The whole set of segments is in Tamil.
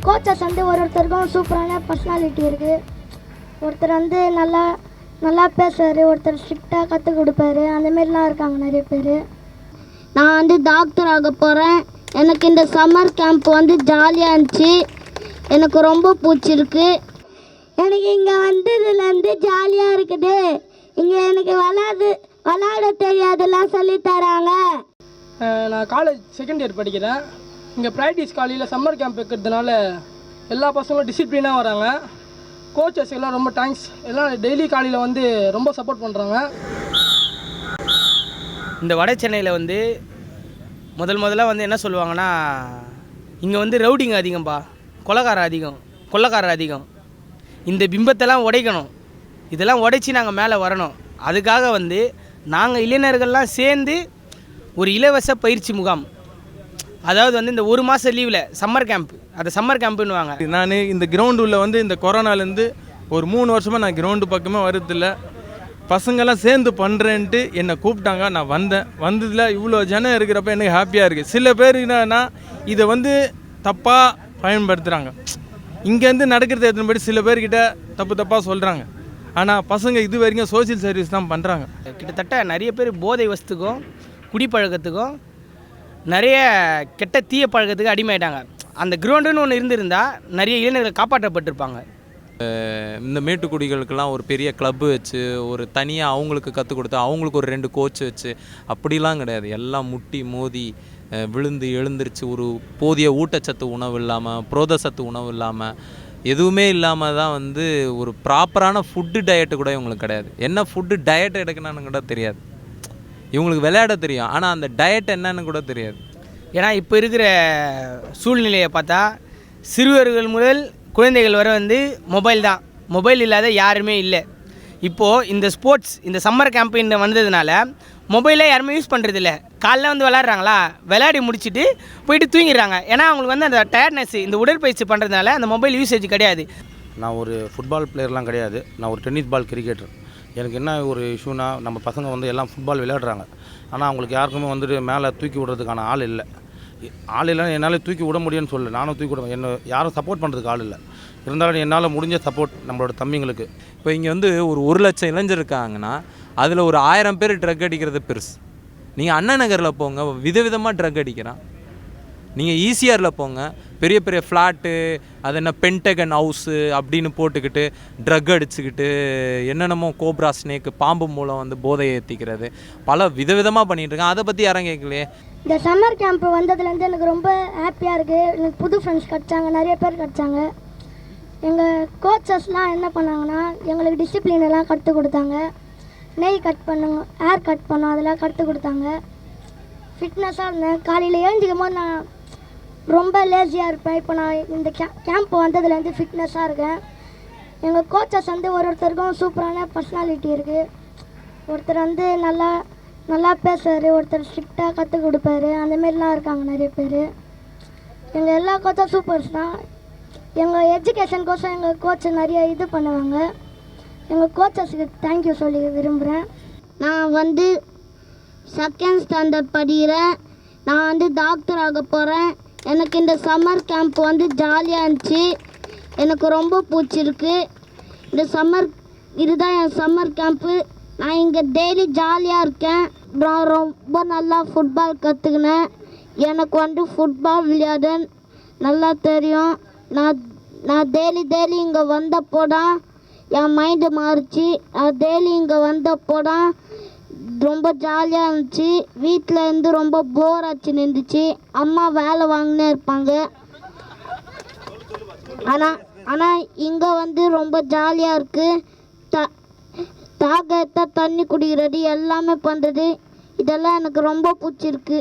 எங்கள் கோச்சஸ் வந்து ஒருத்தருக்கும் சூப்பரான பர்சனாலிட்டி இருக்குது. ஒருத்தர் வந்து நல்லா பேசுவார், ஒருத்தர் ஸ்ட்ரிக்டாக கற்றுக் கொடுப்பாரு, அந்தமாரிலாம் இருக்காங்க நிறைய பேர். நான் வந்து டாக்டர் ஆக போகிறேன். எனக்கு இந்த சம்மர் கேம்ப் வந்து ஜாலியாக இருந்துச்சு, எனக்கு ரொம்ப பிடிச்சிருக்கு. எனக்கு இங்கே வந்ததுலேருந்து ஜாலியாக இருக்குது. இங்கே எனக்கு விளாட தெரியாதெல்லாம் சொல்லித்தராங்க. நான் காலேஜ் செகண்ட் இயர் படிக்கிறேன். இங்கே ப்ராக்டிஸ் காலையில் சம்மர் கேம்ப் இருக்கிறதுனால எல்லா பசங்களும் டிசிப்ளினாக வராங்க. கோச்சஸ் எல்லாம் ரொம்ப தேங்க்ஸ். எல்லாம் டெய்லி காலையில் வந்து ரொம்ப சப்போர்ட் பண்ணுறாங்க. இந்த வட சென்னையில் வந்து முதல்ல வந்து என்ன சொல்லுவாங்கன்னா, இங்கே வந்து ரவுடிங்க அதிகம்பா, கொள்ளைக்காரர் அதிகம். இந்த பிம்பத்தெல்லாம் உடைக்கணும், இதெல்லாம் உடைச்சி நாங்கள் மேலே வரணும். அதுக்காக வந்து நாங்கள் இளைஞர்கள்லாம் சேர்ந்து ஒரு இலவச பயிற்சி முகாம், அதாவது வந்து இந்த ஒரு மாதம் லீவில் சம்மர் கேம்ப், அதை சம்மர் கேம்ப்புன்னுவாங்க. நான் இந்த கிரவுண்டு உள்ள வந்து இந்த கொரோனாலேருந்து ஒரு 3 வருஷமாக நான் கிரவுண்டு பக்கமே வரதில்லை. பசங்கள்லாம் சேர்ந்து பண்ணுறேன்ட்டு என்னை கூப்பிட்டாங்க, நான் வந்ததில் இவ்வளோ ஜனம் இருக்கிறப்ப எனக்கு ஹாப்பியாக இருக்குது. சில பேர் என்னன்னா இதை வந்து தப்பாக பயன்படுத்துகிறாங்க. இங்கேருந்து நடக்கிறது எத்தனை பேர் சில பேர்கிட்ட தப்பாக சொல்கிறாங்க. ஆனால் பசங்க இது வரைக்கும் சோசியல் சர்வீஸ் தான் பண்ணுறாங்க. கிட்டத்தட்ட நிறைய பேர் போதை வசத்துக்கும் குடிப்பழக்கத்துக்கும் நிறைய கெட்ட தீய பழக்கத்துக்கு அடிமையாயிட்டாங்க. அந்த கிரவுண்டுன்னு ஒன்று இருந்திருந்தால் நிறைய இளைஞர்கள் காப்பாற்றப்பட்டிருப்பாங்க. இந்த மேட்டுக்குடிகளுக்கெல்லாம் ஒரு பெரிய கிளப்பு வச்சு ஒரு தனியாக அவங்களுக்கு கற்றுக் கொடுத்து அவங்களுக்கு ஒரு 2 கோச் வச்சு அப்படிலாம் கிடையாது. எல்லாம் முட்டி மோதி விழுந்து எழுந்திரிச்சு ஒரு போதிய ஊட்டச்சத்து உணவு இல்லாமல், புரோதசத்து உணவு இல்லாமல், எதுவுமே இல்லாமல் தான் வந்து ஒரு ப்ராப்பரான ஃபுட்டு டயட்டு கூட இவங்களுக்கு கிடையாது. என்ன ஃபுட்டு டயட் எடுக்கணும்னு கூட தெரியாது. இவங்களுக்கு விளையாட தெரியும், ஆனால் அந்த டயட் என்னன்னு கூட தெரியாது. ஏன்னா இப்போ இருக்கிற சூழ்நிலையை பார்த்தா சிறுவர்கள் முதல் குழந்தைகள் வரை வந்து மொபைல் தான். மொபைல் இல்லாத யாருமே இல்லை. இப்போது இந்த ஸ்போர்ட்ஸ், இந்த சம்மர் கேம்பெயின் வந்ததுனால மொபைலே யாருமே யூஸ் பண்ணுறதில்ல. காலைல வந்து விளாட்றாங்களா, விளையாடி முடிச்சுட்டு போயிட்டு தூங்கிடுறாங்க. ஏன்னா அவங்களுக்கு வந்து அந்த டயர்ட்னஸ், இந்த உடற்பயிற்சி பண்ணுறதுனால அந்த மொபைல் யூசேஜ் கிடையாது. நான் ஒரு ஃபுட்பால் பிளேயர்லாம் கிடையாது, நான் ஒரு டென்னிஸ் பால் கிரிக்கெட்டர். எனக்கு என்ன ஒரு இஷ்யூனா, நம்ம பசங்க வந்து எல்லாம் ஃபுட்பால் விளையாடுறாங்க, ஆனால் அவங்களுக்கு யாருக்குமே வந்துட்டு மேலே தூக்கி விடுறதுக்கான ஆள் இல்லை. என்னால் தூக்கி விட முடியும்னு சொல்லு, நானும் தூக்கி விடுவேன். என்ன யாரும் சப்போர்ட் பண்ணுறதுக்கு ஆள் இல்லை. இருந்தாலும் என்னால் முடிஞ்ச சப்போர்ட் நம்மளோட தம்பிங்களுக்கு. இப்போ இங்கே வந்து ஒரு 1 லட்சம் இளைஞர் இருக்காங்கன்னா அதில் ஒரு 1000 பேர் ட்ரக் அடிக்கிறது பெருசு. நீங்கள் அண்ணா நகரில் போங்க, விதவிதமாக ட்ரக் அடிக்கிறான். நீங்கள் ஈசிஆரில் போங்க, பெரிய பெரிய ஃப்ளாட்டு, அது என்ன பென்டகன் ஹவுஸு அப்படின்னு போட்டுக்கிட்டு ட்ரக் அடிச்சுக்கிட்டு என்னென்னமோ கோப்ரா ஸ்னேக்கு பாம்பு மூலம் வந்து போதையை ஏற்றிக்கிறது பல விதவிதமாக பண்ணிகிட்ருக்காங்க. அதை பற்றி யாரும் கேட்கலையே. இந்த சம்மர் கேம்ப் வந்ததுலேருந்து எனக்கு ரொம்ப ஹாப்பியாக இருக்குது. எனக்கு புது ஃப்ரெண்ட்ஸ் கிடச்சாங்க, நிறைய பேர் கிடச்சாங்க. எங்கள் கோச்சஸ்லாம் என்ன பண்ணாங்கன்னா எங்களுக்கு டிசிப்ளின் எல்லாம் கற்றுக் கொடுத்தாங்க. நெய் கட் பண்ணுங்க, ஹேர் கட் பண்ணோம், அதெல்லாம் கற்றுக் கொடுத்தாங்க. ஃபிட்னஸாக இருந்தேன். காலையில் எழுந்திக்கும் போது நான் ரொம்ப லேசியாக இருப்பேன். இப்போ நான் இந்த கேம்ப் வந்ததுலேருந்து ஃபிட்னஸாக இருக்கேன். எங்கள் கோச்சஸ் வந்து ஒருத்தருக்கும் சூப்பரான பர்சனாலிட்டி இருக்குது. ஒருத்தர் வந்து நல்லா பேசுவார், ஒருத்தர் ஸ்ட்ரிக்டாக கற்றுக் கொடுப்பாரு, அந்தமாரிலாம் இருக்காங்க நிறைய பேர். எங்கள் எல்லா கோச்சும் சூப்பர்ஸ் தான். எங்கள் எஜுகேஷன் கோசம் எங்கள் கோச் நிறைய இது பண்ணுவாங்க. எங்கள் கோச்சஸுக்கு தேங்க்யூ சொல்லி விரும்புகிறேன். நான் வந்து செகண்ட் ஸ்டாண்டர்ட் படிக்கிறேன். நான் வந்து டாக்டர் ஆக போகிறேன். எனக்கு இந்த சம்மர் கேம்ப் வந்து ஜாலியாக இருந்துச்சு, எனக்கு ரொம்ப பிடிச்சிருக்கு. இதுதான் என் சம்மர் கேம்ப்பு. நான் இங்கே டெய்லி ஜாலியாக இருக்கேன். நான் ரொம்ப நல்லா ஃபுட்பால் கற்றுக்கினேன். எனக்கு வந்து ஃபுட்பால் விளையாட நல்லா தெரியும். நான் டெய்லி இங்கே வந்தப்போதான் என் மைண்டு மாறிச்சு. நான் டெய்லி இங்கே வந்தப்போதான் ரொம்ப ஜாலியாக இருந்துச்சு. வீட்டில் இருந்து ரொம்ப போர் ஆச்சுன்னு இருந்துச்சு. அம்மா வேலை வாங்கினே இருப்பாங்க. ஆனால் இங்கே வந்து ரொம்ப ஜாலியாக இருக்குது. தாகத்தை தண்ணி குடிக்கிறது எல்லாமே பண்ணுறது, இதெல்லாம் எனக்கு ரொம்ப பிடிச்சிருக்கு.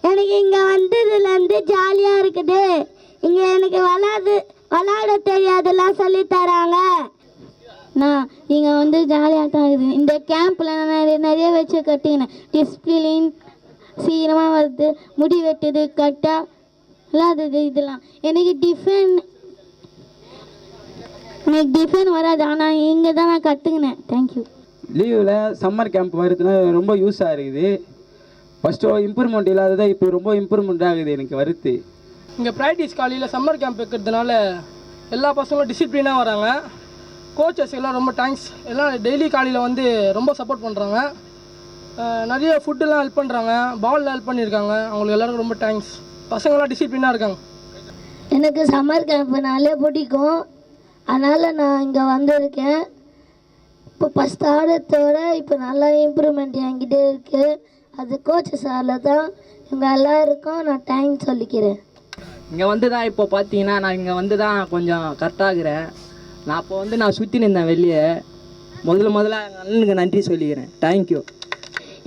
எனக்கு இங்கே வந்ததுலேருந்து ஜாலியாக இருக்குது. இங்கே எனக்கு விளாட தெரியாதெல்லாம் சொல்லித்தராங்க. நான் இங்கே வந்து ஜாலியாக தான் இருக்குது. இந்த கேம்பில் நான் நிறைய வச்சு கட்டினேன். டிஸ்பிளின் சீக்கிரமாக வருது, முடி வெட்டுது கரெக்டாக இல்லாதது. இதெல்லாம் எனக்கு டிஃபன் வராது, ஆனால் இங்கே தான் நான் கற்றுக்கினேன். தேங்க்யூ. லீவில் சம்மர் கேம்ப் வருதுன்னா ரொம்ப யூஸாக இருக்குது. ஃபஸ்ட்டு இம்ப்ரூவ்மெண்ட் இல்லாததை இப்போ ரொம்ப இம்ப்ரூவ்மெண்ட் ஆகுது எனக்கு வருது. இங்கே ப்ராக்டிஸ் காலையில் சம்மர் கேம்ப் இருக்கிறதுனால எல்லா பசங்களும் டிசிப்ளினாக வராங்க. கோச்சஸ் எல்லாம் ரொம்ப தேங்க்ஸ். எல்லாம் டெய்லி காலையில் வந்து ரொம்ப சப்போர்ட் பண்ணுறாங்க. நிறைய ஃபுட்டுலாம் ஹெல்ப் பண்ணுறாங்க, பால்லாம் ஹெல்ப் பண்ணியிருக்காங்க. அவங்களுக்கு எல்லாருக்கும் ரொம்ப தேங்க்ஸ். பசங்களாம் டிசிப்ளினாக இருக்காங்க. எனக்கு சம்மர் கேம்ப்னாலே பிடிக்கும், அதனால் நான் இங்கே வந்திருக்கேன். இப்போ ஃபஸ்ட் ஆடத்தோட இப்போ நல்லா இம்ப்ரூவ்மெண்ட் என்கிட்ட இருக்குது. அது கோச்சஸால் தான். இவங்க எல்லாருக்கும் நான் தேங்க்ஸ் சொல்லிக்கிறேன். இங்கே வந்து தான் இப்போ பார்த்தீங்கன்னா நான் இங்கே வந்து தான் கொஞ்சம் கரெக்டாகிறேன். நான் அப்போ வந்து நான் சுற்றி நின்றேன் வெளியே. முதல்ல எங்கள் அண்ணனுக்கு நன்றி சொல்லிக்கிறேன். தேங்க்யூ.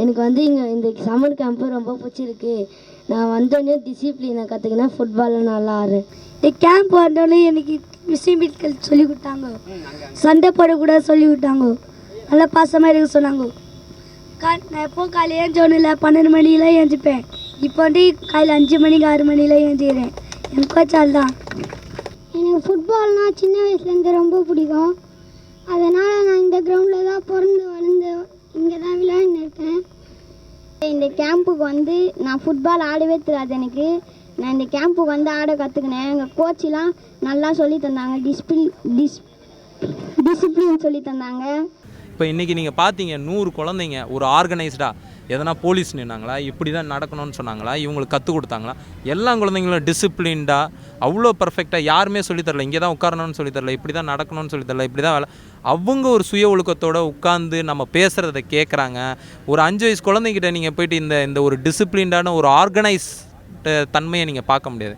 எனக்கு வந்து இங்கே இந்த சம்மர் கேம்ப்பு ரொம்ப பிடிச்சிருக்கு. நான் வந்தோடனே டிசிப்ளினை கற்றுக்கினேன், ஃபுட்பாலில் நல்லா ஆடுறேன். இந்த கேம்ப் வந்தோடனே எனக்கு விஷயங்கள் சொல்லி கொடுத்தாங்க, சண்டை போடக்கூடாது சொல்லி கொடுத்தாங்க, நல்லா பாசமாக இருக்க சொன்னாங்க. நான் எப்போ காலையில் ஏஞ்சோன்னு இல்லை, 12 மணிலாம் ஏஞ்சிப்பேன். இப்போ வந்து காலையில் 5 மணிக்கு 6 மணிலாம் ஏஞ்சிக்கிறேன். எனக்கு கோச்சால் தான். எனக்கு ஃபுட்பால்னால் சின்ன வயசுலேருந்து ரொம்ப பிடிக்கும். அதனால் நான் இந்த கிரவுண்டில் தான் பிறந்து வளர்ந்து இங்கே தான் விளையாடின்னு இருக்கேன். இந்த கேம்புக்கு வந்து நான் ஃபுட்பால் ஆடவே தெரியாது எனக்கு. நான் இந்த கேம்புக்கு வந்து ஆட கற்றுக்கினேன். எங்கள் கோச்செலாம் நல்லா சொல்லி தந்தாங்க, டிசிப்ளின் சொல்லி தந்தாங்க. இப்போ இன்றைக்கி நீங்கள் பார்த்தீங்க 100 குழந்தைங்க ஒரு ஆர்கனைஸ்டாக எதனா போலீஸ் நின்னாங்களா, இப்படி தான் நடக்கணும்னு சொன்னாங்களா, இவங்களுக்கு கற்றுக் கொடுத்தாங்களா? எல்லா குழந்தைங்களும் டிசிப்ளின்டாக அவ்வளோ பர்ஃபெக்டாக யாருமே சொல்லித்தரல. இங்கே தான் உட்காரணும்னு சொல்லித்தரல, இப்படி தான் நடக்கணும்னு சொல்லித்தரல, இப்படி தான் அவங்க ஒரு சுய ஒழுக்கத்தோடு உட்காந்து நம்ம பேசுகிறத கேட்குறாங்க. ஒரு 5 வயசு குழந்தைகிட்ட நீங்கள் போயிட்டு இந்த ஒரு டிசிப்ளின்டான ஒரு ஆர்கனைஸ் தன்மையை நீங்கள் பார்க்க முடியாது.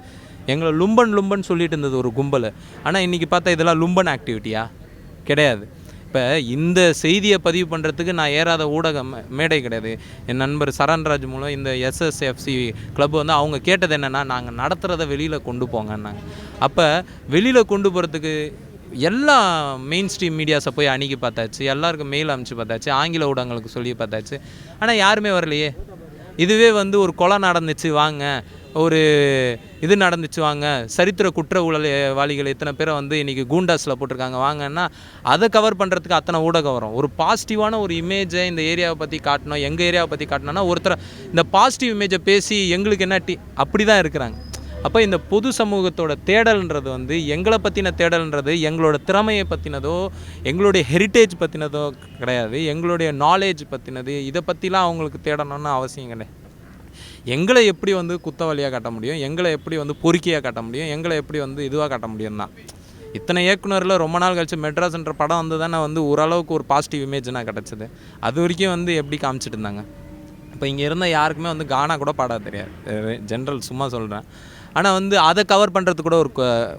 எங்களை லும்பன் சொல்லிட்டு இருந்தது ஒரு கும்பல். ஆனால் இன்றைக்கி பார்த்தா இதெல்லாம் லும்பன் ஆக்டிவிட்டியா? கிடையாது. இப்போ இந்த செய்தியை பதிவு பண்ணுறதுக்கு நான் ஏறாத ஊடக மேடை கிடையாது. என் நண்பர் சரண்ராஜ் மூலம் இந்த SSFC கிளப் வந்து அவங்க கேட்டது என்னென்னா, நாங்கள் நடத்துகிறத வெளியில் கொண்டு போங்கன்னாங்க. அப்போ வெளியில் கொண்டு போகிறதுக்கு எல்லா மெயின் ஸ்ட்ரீம் மீடியாஸை போய் அணுகி பார்த்தாச்சு, எல்லாருக்கும் மெயில் அனுப்பிச்சு பார்த்தாச்சு, ஆங்கில ஊடகங்களுக்கு சொல்லி பார்த்தாச்சு. ஆனால் யாருமே வரலையே. இதுவே வந்து ஒரு கொலை நடந்துச்சு வாங்க, ஒரு இது நடந்துச்சு வாங்க, சரித்திர குற்ற ஊழல்வாளிகள் இத்தனை பேரை வந்து இன்றைக்கி கூண்டாஸில் போட்டிருக்காங்க வாங்கன்னா, அதை கவர் பண்ணுறதுக்கு அத்தனை ஊடகம் வரும். ஒரு பாசிட்டிவான ஒரு இமேஜை இந்த ஏரியாவை பற்றி காட்டணும், எங்கள் ஏரியாவை பற்றி காட்டணும்னா ஒருத்தர் இந்த பாசிட்டிவ் இமேஜை பேசி எங்களுக்கு என்ன அப்படி தான் இருக்கிறாங்க. அப்போ இந்த பொது சமூகத்தோட தேடல்ன்றது வந்து எங்களை பற்றின தேடல்ன்றது எங்களோட திறமையை பற்றினதோ எங்களுடைய ஹெரிட்டேஜ் பற்றினதோ கிடையாது. எங்களுடைய நாலேஜ் பற்றினது, இதை பற்றிலாம் அவங்களுக்கு தேடணும்னு அவசியம் கிடையாது. எங்களை எப்படி வந்து குத்தவழியாக காட்ட முடியும், எங்களை எப்படி வந்து பொறுக்கியாக காட்ட முடியும், எங்களை எப்படி வந்து இதுவாக காட்ட முடியும் தான். இத்தனை இயக்குனரில் ரொம்ப நாள் கழிச்சு மெட்ராஸ்ன்ற படம் வந்து தானே வந்து ஓரளவுக்கு ஒரு பாசிட்டிவ் இமேஜ்னா கிடச்சிது. அது வரைக்கும் வந்து எப்படி காமிச்சிட்டு இருந்தாங்க. இப்போ இங்கே இருந்த யாருக்குமே வந்து கானா கூட பாட தெரியாது, ஜென்ரல் சும்மா சொல்கிறேன். ஆனால் வந்து அதை கவர் பண்ணுறதுக்கு கூட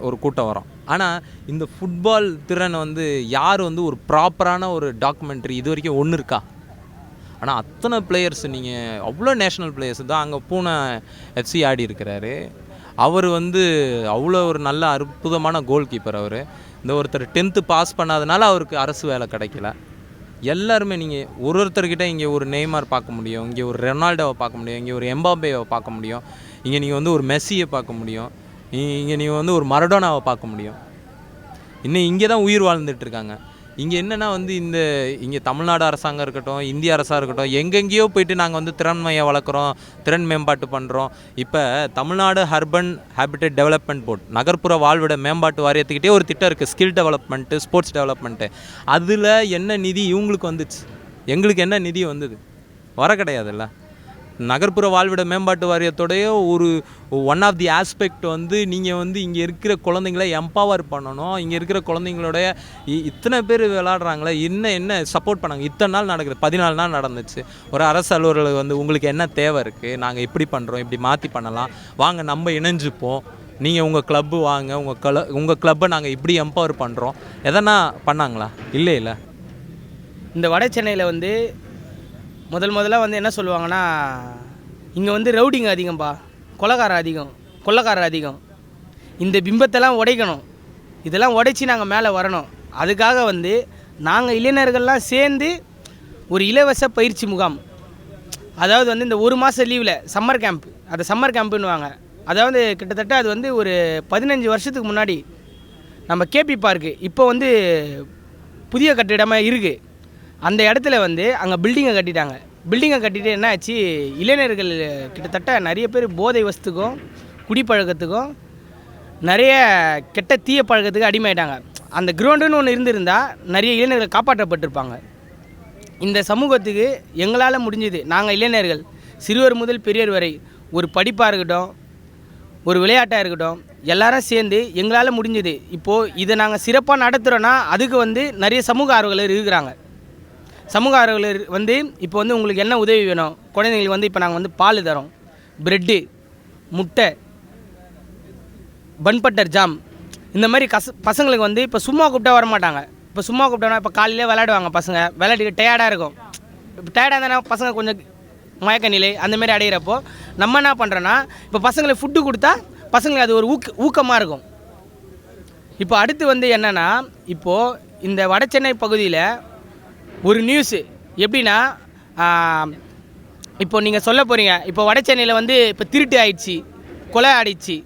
ஒரு கூட்டம் வரும். ஆனால் இந்த ஃபுட்பால் திறனை வந்து யார் வந்து ஒரு ப்ராப்பரான ஒரு டாக்குமெண்ட்ரி இது வரைக்கும் ஒன்று இருக்கா? ஆனால் அத்தனை பிளேயர்ஸ், நீங்கள் அவ்வளோ நேஷ்னல் பிளேயர்ஸ் தான். அங்கே பூனை FC ஆடி இருக்கிறாரு. அவர் வந்து அவ்வளோ ஒரு நல்ல அற்புதமான கோல் கீப்பர். அவர் இந்த ஒருத்தர் 10th பாஸ் பண்ணாதனால அவருக்கு அரசு வேலை கிடைக்கல. எல்லாருமே நீங்கள் ஒருத்தர்கிட்ட இங்கே ஒரு நெய்மார் பார்க்க முடியும், இங்கே ஒரு ரொனால்டோவை பார்க்க முடியும், இங்கே ஒரு எம்பாப்பேவை பார்க்க முடியும், இங்கே நீங்கள் வந்து ஒரு மெஸ்ஸியை பார்க்க முடியும், இங்கே நீங்கள் வந்து ஒரு மரடோனாவை பார்க்க முடியும். இன்னும் இங்கே தான் உயிர் வாழ்ந்துட்டுருக்காங்க. இங்கே என்னென்னா வந்து இங்கே தமிழ்நாடு அரசாங்கம் இருக்கட்டும், இந்திய அரசாக இருக்கட்டும், எங்கெங்கேயோ போயிட்டு நாங்கள் வந்து திறன்மையை வளர்க்குறோம், திறன் மேம்பாட்டு பண்ணுறோம். இப்போ Tamil Nadu urban habitat development board, நகர்ப்புற வாழ்விட மேம்பாட்டு வாரியத்துக்கிட்டே ஒரு திட்டம் இருக்குது, ஸ்கில் டெவலப்மெண்ட்டு, ஸ்போர்ட்ஸ் டெவலப்மெண்ட்டு. அதில் என்ன நிதி இவங்களுக்கு வந்துச்சு, எங்களுக்கு என்ன நிதி வந்தது? வர கிடையாதுல்ல. நகர்ப்புற வாழ்விட மேம்பாட்டு வாரியத்தோடைய ஒரு ஒன் ஆஃப் தி ஆஸ்பெக்ட் வந்து நீங்கள் வந்து இங்கே இருக்கிற குழந்தைங்கள எம்பவர் பண்ணணும். இங்கே இருக்கிற குழந்தைங்களோடைய இத்தனை பேர் விளாட்றாங்களே, என்ன சப்போர்ட் பண்ணாங்க. இத்தனை நாள் நடக்குது, 14 நாள் நடந்துச்சு. ஒரு அரசு அலுவலர்கள் வந்து உங்களுக்கு என்ன தேவை இருக்குது, நாங்கள் இப்படி பண்ணுறோம், இப்படி மாற்றி பண்ணலாம், வாங்க நம்ம இணைஞ்சுப்போம், நீங்கள் உங்கள் கிளப்பு வாங்க, உங்கள் கிளப்பை நாங்கள் இப்படி எம்பவர் பண்ணுறோம், எதனா பண்ணாங்களா? இல்லை. இந்த வட சென்னையில் வந்து முதல்ல வந்து என்ன சொல்லுவாங்கன்னா, இங்கே வந்து ரவுடிங்க அதிகம்பா, கொள்ளைக்காரர் அதிகம். இந்த பிம்பத்தெல்லாம் உடைக்கணும், இதெல்லாம் உடைச்சி நாங்கள் மேலே வரணும். அதுக்காக வந்து நாங்கள் இளைஞர்கள்லாம் சேர்ந்து ஒரு இலவச பயிற்சி முகாம், அதாவது வந்து இந்த 1 மாத லீவில் சம்மர் கேம்ப், அதை சம்மர் கேம்ப்புன்னுவாங்க. அதாவது கிட்டத்தட்ட அது வந்து ஒரு 15 வருஷத்துக்கு முன்னாடி நம்ம கேபி பார்க்கு இப்போ வந்து புதிய கட்டிடமாக இருக்குது. அந்த இடத்துல வந்து அங்கே பில்டிங்கை கட்டிட்டு என்ன ஆச்சு, இளைஞர்கள் கிட்டத்தட்ட நிறைய பேர் போதை வஸ்துக்கும் குடிப்பழக்கத்துக்கும் நிறைய கெட்ட தீய பழக்கத்துக்கு அடிமையாயிட்டாங்க. அந்த கிரவுண்டுன்னு ஒன்று இருந்திருந்தால் நிறைய இளைஞர்கள் காப்பாற்றப்பட்டிருப்பாங்க. இந்த சமூகத்துக்கு எங்களால் முடிஞ்சது, நாங்கள் இளைஞர்கள் சிறுவர் முதல் பெரியவர் வரை, ஒரு படிப்பாக இருக்கட்டும், ஒரு விளையாட்டாக இருக்கட்டும், எல்லாரும் சேர்ந்து எங்களால் முடிஞ்சது. இப்போது இதை நாங்கள் சிறப்பாக நடத்துகிறோன்னா அதுக்கு வந்து நிறைய சமூக ஆர்வலர் இருக்கிறாங்க. சமூக ஆர்வலர் வந்து இப்போ வந்து உங்களுக்கு என்ன உதவி வேணும், குழந்தைங்களுக்கு வந்து இப்போ நாங்கள் வந்து பால் தரோம், ப்ரெட்டு, முட்டை, பன் பட்டர் ஜாம், இந்த மாதிரி பசங்களுக்கு வந்து இப்போ சும்மா கூப்பிட்டா வரமாட்டாங்க. இப்போ சும்மா கூப்பிட்டோன்னா இப்போ காலையிலே விளையாடுவாங்க பசங்க, விளையாடிட்டு டயர்டாக இருக்கும். இப்போ டயர்டாக இருந்தால் பசங்க கொஞ்சம் மயக்க நிலை அந்தமாரி அடைகிறப்போ நம்ம என்ன பண்ணுறோன்னா இப்போ பசங்களுக்கு ஃபுட்டு கொடுத்தா பசங்களுக்கு அது ஒரு ஊக்கமாக இருக்கும். இப்போ அடுத்து வந்து என்னென்னா, இப்போது இந்த வட சென்னை பகுதியில் ஒரு நியூஸு எப்படின்னா, இப்போ நீங்கள் சொல்ல போகிறீங்க இப்போ வட சென்னையில் வந்து இப்போ திருட்டு ஆயிடுச்சு, கொலை ஆயிடுச்சு,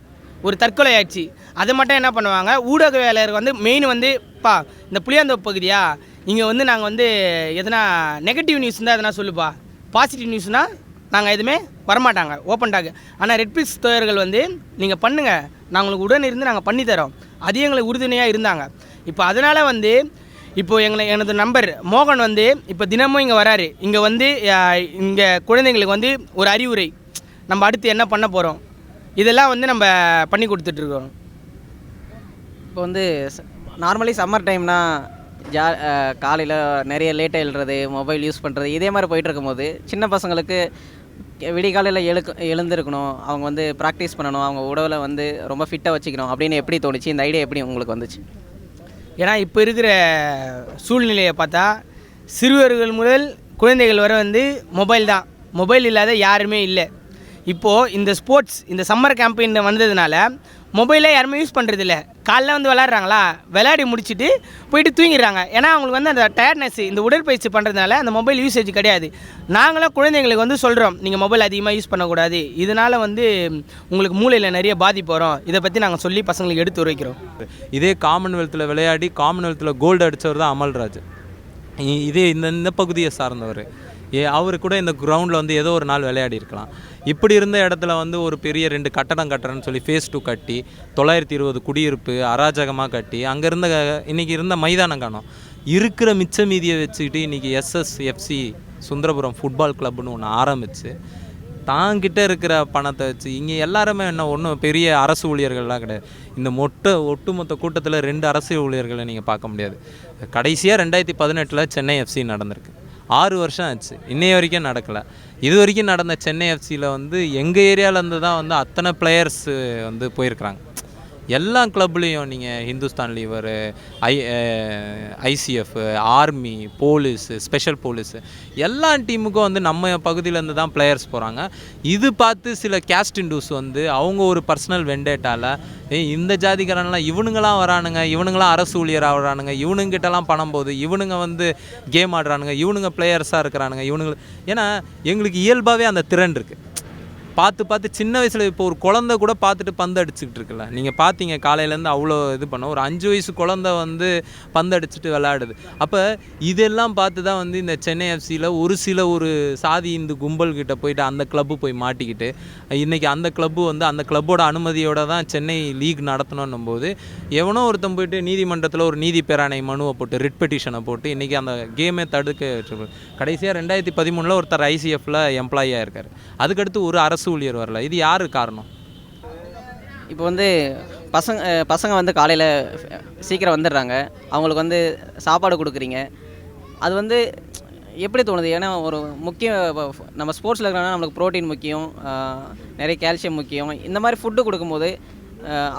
ஒரு தற்கொலை ஆயிடுச்சு, அதை மட்டும் என்ன பண்ணுவாங்க ஊடகவியலாளர் வந்து மெயின் வந்து இந்த புளியாந்தோப்பு பகுதியா இங்கே வந்து நாங்கள் வந்து எதனா நெகட்டிவ் நியூஸ் இருந்தால் எதனா சொல்லுப்பா, பாசிட்டிவ் நியூஸ்னால் நாங்கள் எதுவுமே வரமாட்டாங்க ஓப்பன் டாக். ஆனால் ரெட்பிக்ஸ் தோழர்கள் வந்து நீங்கள் பண்ணுங்கள், நான் உங்களுக்கு உடன் இருந்து நாங்கள் பண்ணித்தரோம், அது எங்களுக்கு உறுதுணையாக இருந்தாங்க. இப்போ அதனால் வந்து இப்போது எனது நண்பர் மோகன் வந்து இப்போ தினமும் இங்கே வராரு. இங்கே வந்து இங்கே குழந்தைங்களுக்கு வந்து ஒரு அறிவுரை, நம்ம அடுத்து என்ன பண்ண போகிறோம், இதெல்லாம் வந்து நம்ம பண்ணி கொடுத்துட்ருக்கோம். இப்போ வந்து நார்மலி சம்மர் டைம்னா காலையில் நிறைய லேட்டாக எழுறது, மொபைல் யூஸ் பண்ணுறது, இதே மாதிரி போயிட்டு இருக்கும்போது சின்ன பசங்களுக்கு விடிகாலையில் எழுந்திருக்கணும், அவங்க வந்து ப்ராக்டிஸ் பண்ணணும், அவங்க உடலை வந்து ரொம்ப ஃபிட்டாக வச்சுக்கணும் அப்படின்னு எப்படி தோணுச்சு? இந்த ஐடியா எப்படி உங்களுக்கு வந்துச்சு? ஏன்னா இப்போ இருக்கிற சூழ்நிலையை பார்த்தா சிறுவர்கள் முதல் குழந்தைகள் வரை வந்து மொபைல் தான், மொபைல் இல்லாத யாருமே இல்லை. இப்போது இந்த ஸ்போர்ட்ஸ் இந்த சம்மர் கேம்பெயின் வந்ததுனால மொபைலே யாருமே யூஸ் பண்ணுறதில்ல. காலைல வந்து விளையாடுறாங்களா, விளையாடி முடிச்சுட்டு போயிட்டு தூங்கிடுறாங்க. ஏன்னா அவங்களுக்கு வந்து அந்த டயர்ட்னஸ் இந்த உடற்பயிற்சி பண்ணுறதுனால அந்த மொபைல் யூசேஜ் கிடையாது. நாங்களும் குழந்தைங்களுக்கு வந்து சொல்கிறோம், நீங்கள் மொபைல் அதிகமாக யூஸ் பண்ணக்கூடாது, இதனால் வந்து உங்களுக்கு மூளையில் நிறைய பாதிப்பு வரும், இதை பற்றி நாங்கள் சொல்லி பசங்களுக்கு எடுத்து உரைக்கிறோம். இதே காமன்வெல்த்தில் விளையாடி காமன்வெல்த்தில் கோல்டு அடித்தவர் தான் அமல்ராஜ். இதே இந்த பகுதியை சார்ந்தவர். அவர் கூட இந்த கிரவுண்டில் வந்து ஏதோ ஒரு நாள் விளையாடி இருக்கலாம். இப்படி இருந்த இடத்துல வந்து ஒரு பெரிய 2 கட்டடம் கட்டுறேன்னு சொல்லி ஃபேஸ் 2 கட்டி 920 குடியிருப்பு அராஜகமாக கட்டி அங்கே இருந்த இன்றைக்கி இருந்த மைதானம் காணும். இருக்கிற மிச்ச மீதியை வச்சுக்கிட்டு இன்றைக்கி எஸ்எஸ்எஃப்சி சுந்தரபுரம் ஃபுட்பால் கிளப்னு ஒன்று ஆரம்பித்து தாங்கிட்ட இருக்கிற பணத்தை வச்சு இங்கே எல்லாருமே என்ன ஒன்றும் பெரிய அரசு ஊழியர்கள்லாம் கிடையாது. இந்த ஒட்டுமொத்த கூட்டத்தில் 2 அரசு ஊழியர்களை நீங்கள் பார்க்க முடியாது. கடைசியாக 2018 சென்னை எஃப்சி நடந்திருக்கு. 6 வருஷம் ஆச்சு, இன்னைய வரைக்கும் நடக்கலை. இது வரைக்கும் நடந்த சென்னை எஃப்சியில் வந்து எங்கள் ஏரியாவிலேருந்து தான் வந்து அத்தனை பிளேயர்ஸு வந்து போயிருக்கிறாங்க. எல்லா கிளப்லேயும் நீங்கள் Hindustan lever, ICF, army, police, special police எல்லா டீமுக்கும் வந்து நம்ம பகுதியிலேருந்து தான் பிளேயர்ஸ் போகிறாங்க. இது பார்த்து சில கேஸ்ட் இண்டூஸ் வந்து அவங்க ஒரு பர்சனல் வெண்டேட்டால் இந்த ஜாதிக்காரன்லாம் இவனுங்களாம் வரானுங்க, இவனுங்களாம் அரசு ஊழியராக வரானுங்க, இவனுங்கிட்டலாம் பணம் போகுது, இவனுங்க வந்து கேம் ஆடுறானுங்க, இவனுங்க பிளேயர்ஸாக இருக்கிறானுங்க, இவனுங்க. ஏன்னா எங்களுக்கு இயல்பாகவே அந்த திறன் இருக்குது. பார்த்து சின்ன வயசில் இப்போ ஒரு குழந்தை கூட பார்த்துட்டு பந்து அடிச்சுக்கிட்டு இருக்குல்ல, நீங்கள் பார்த்தீங்க காலையிலேருந்து அவ்வளோ இது பண்ண ஒரு 5 வயசு குழந்தை வந்து பந்து அடிச்சுட்டு விளையாடுது. அப்போ இதெல்லாம் பார்த்து தான் வந்து இந்த சென்னை எஃப்சியில் ஒரு சாதி இந்து கும்பல்கிட்ட போயிட்டு அந்த கிளப்பு போய் மாட்டிக்கிட்டு இன்றைக்கி அந்த கிளப்பு வந்து அந்த கிளப்போட அனுமதியோடு தான் சென்னை லீக் நடத்தணும் போது எவனோ ஒருத்தன் போயிட்டு நீதிமன்றத்தில் ஒரு நீதி பேராணை மனுவை போட்டு ரிட் பெட்டிஷனை போட்டு இன்றைக்கி அந்த கேமே தடுக்க கடைசியாக 2013 ஒருத்தர் ஐசிஎஃப்பில் எம்ப்ளாயியாக இருக்கார். அதுக்கடுத்து ஒரு அரசு ஊழியர் வரல. இது யாரு காரணம்? இப்போ வந்து பசங்க வந்து காலையில் சீக்கிரம் வந்துடுறாங்க, அவங்களுக்கு வந்து சாப்பாடு கொடுக்குறீங்க, அது வந்து எப்படி தோணுது? ஏன்னா ஒரு நம்ம ஸ்போர்ட்ஸில் இருக்கிறனால நம்மளுக்கு ப்ரோட்டீன் முக்கியம், நிறைய கால்சியம் முக்கியம். இந்த மாதிரி ஃபுட்டு கொடுக்கும்போது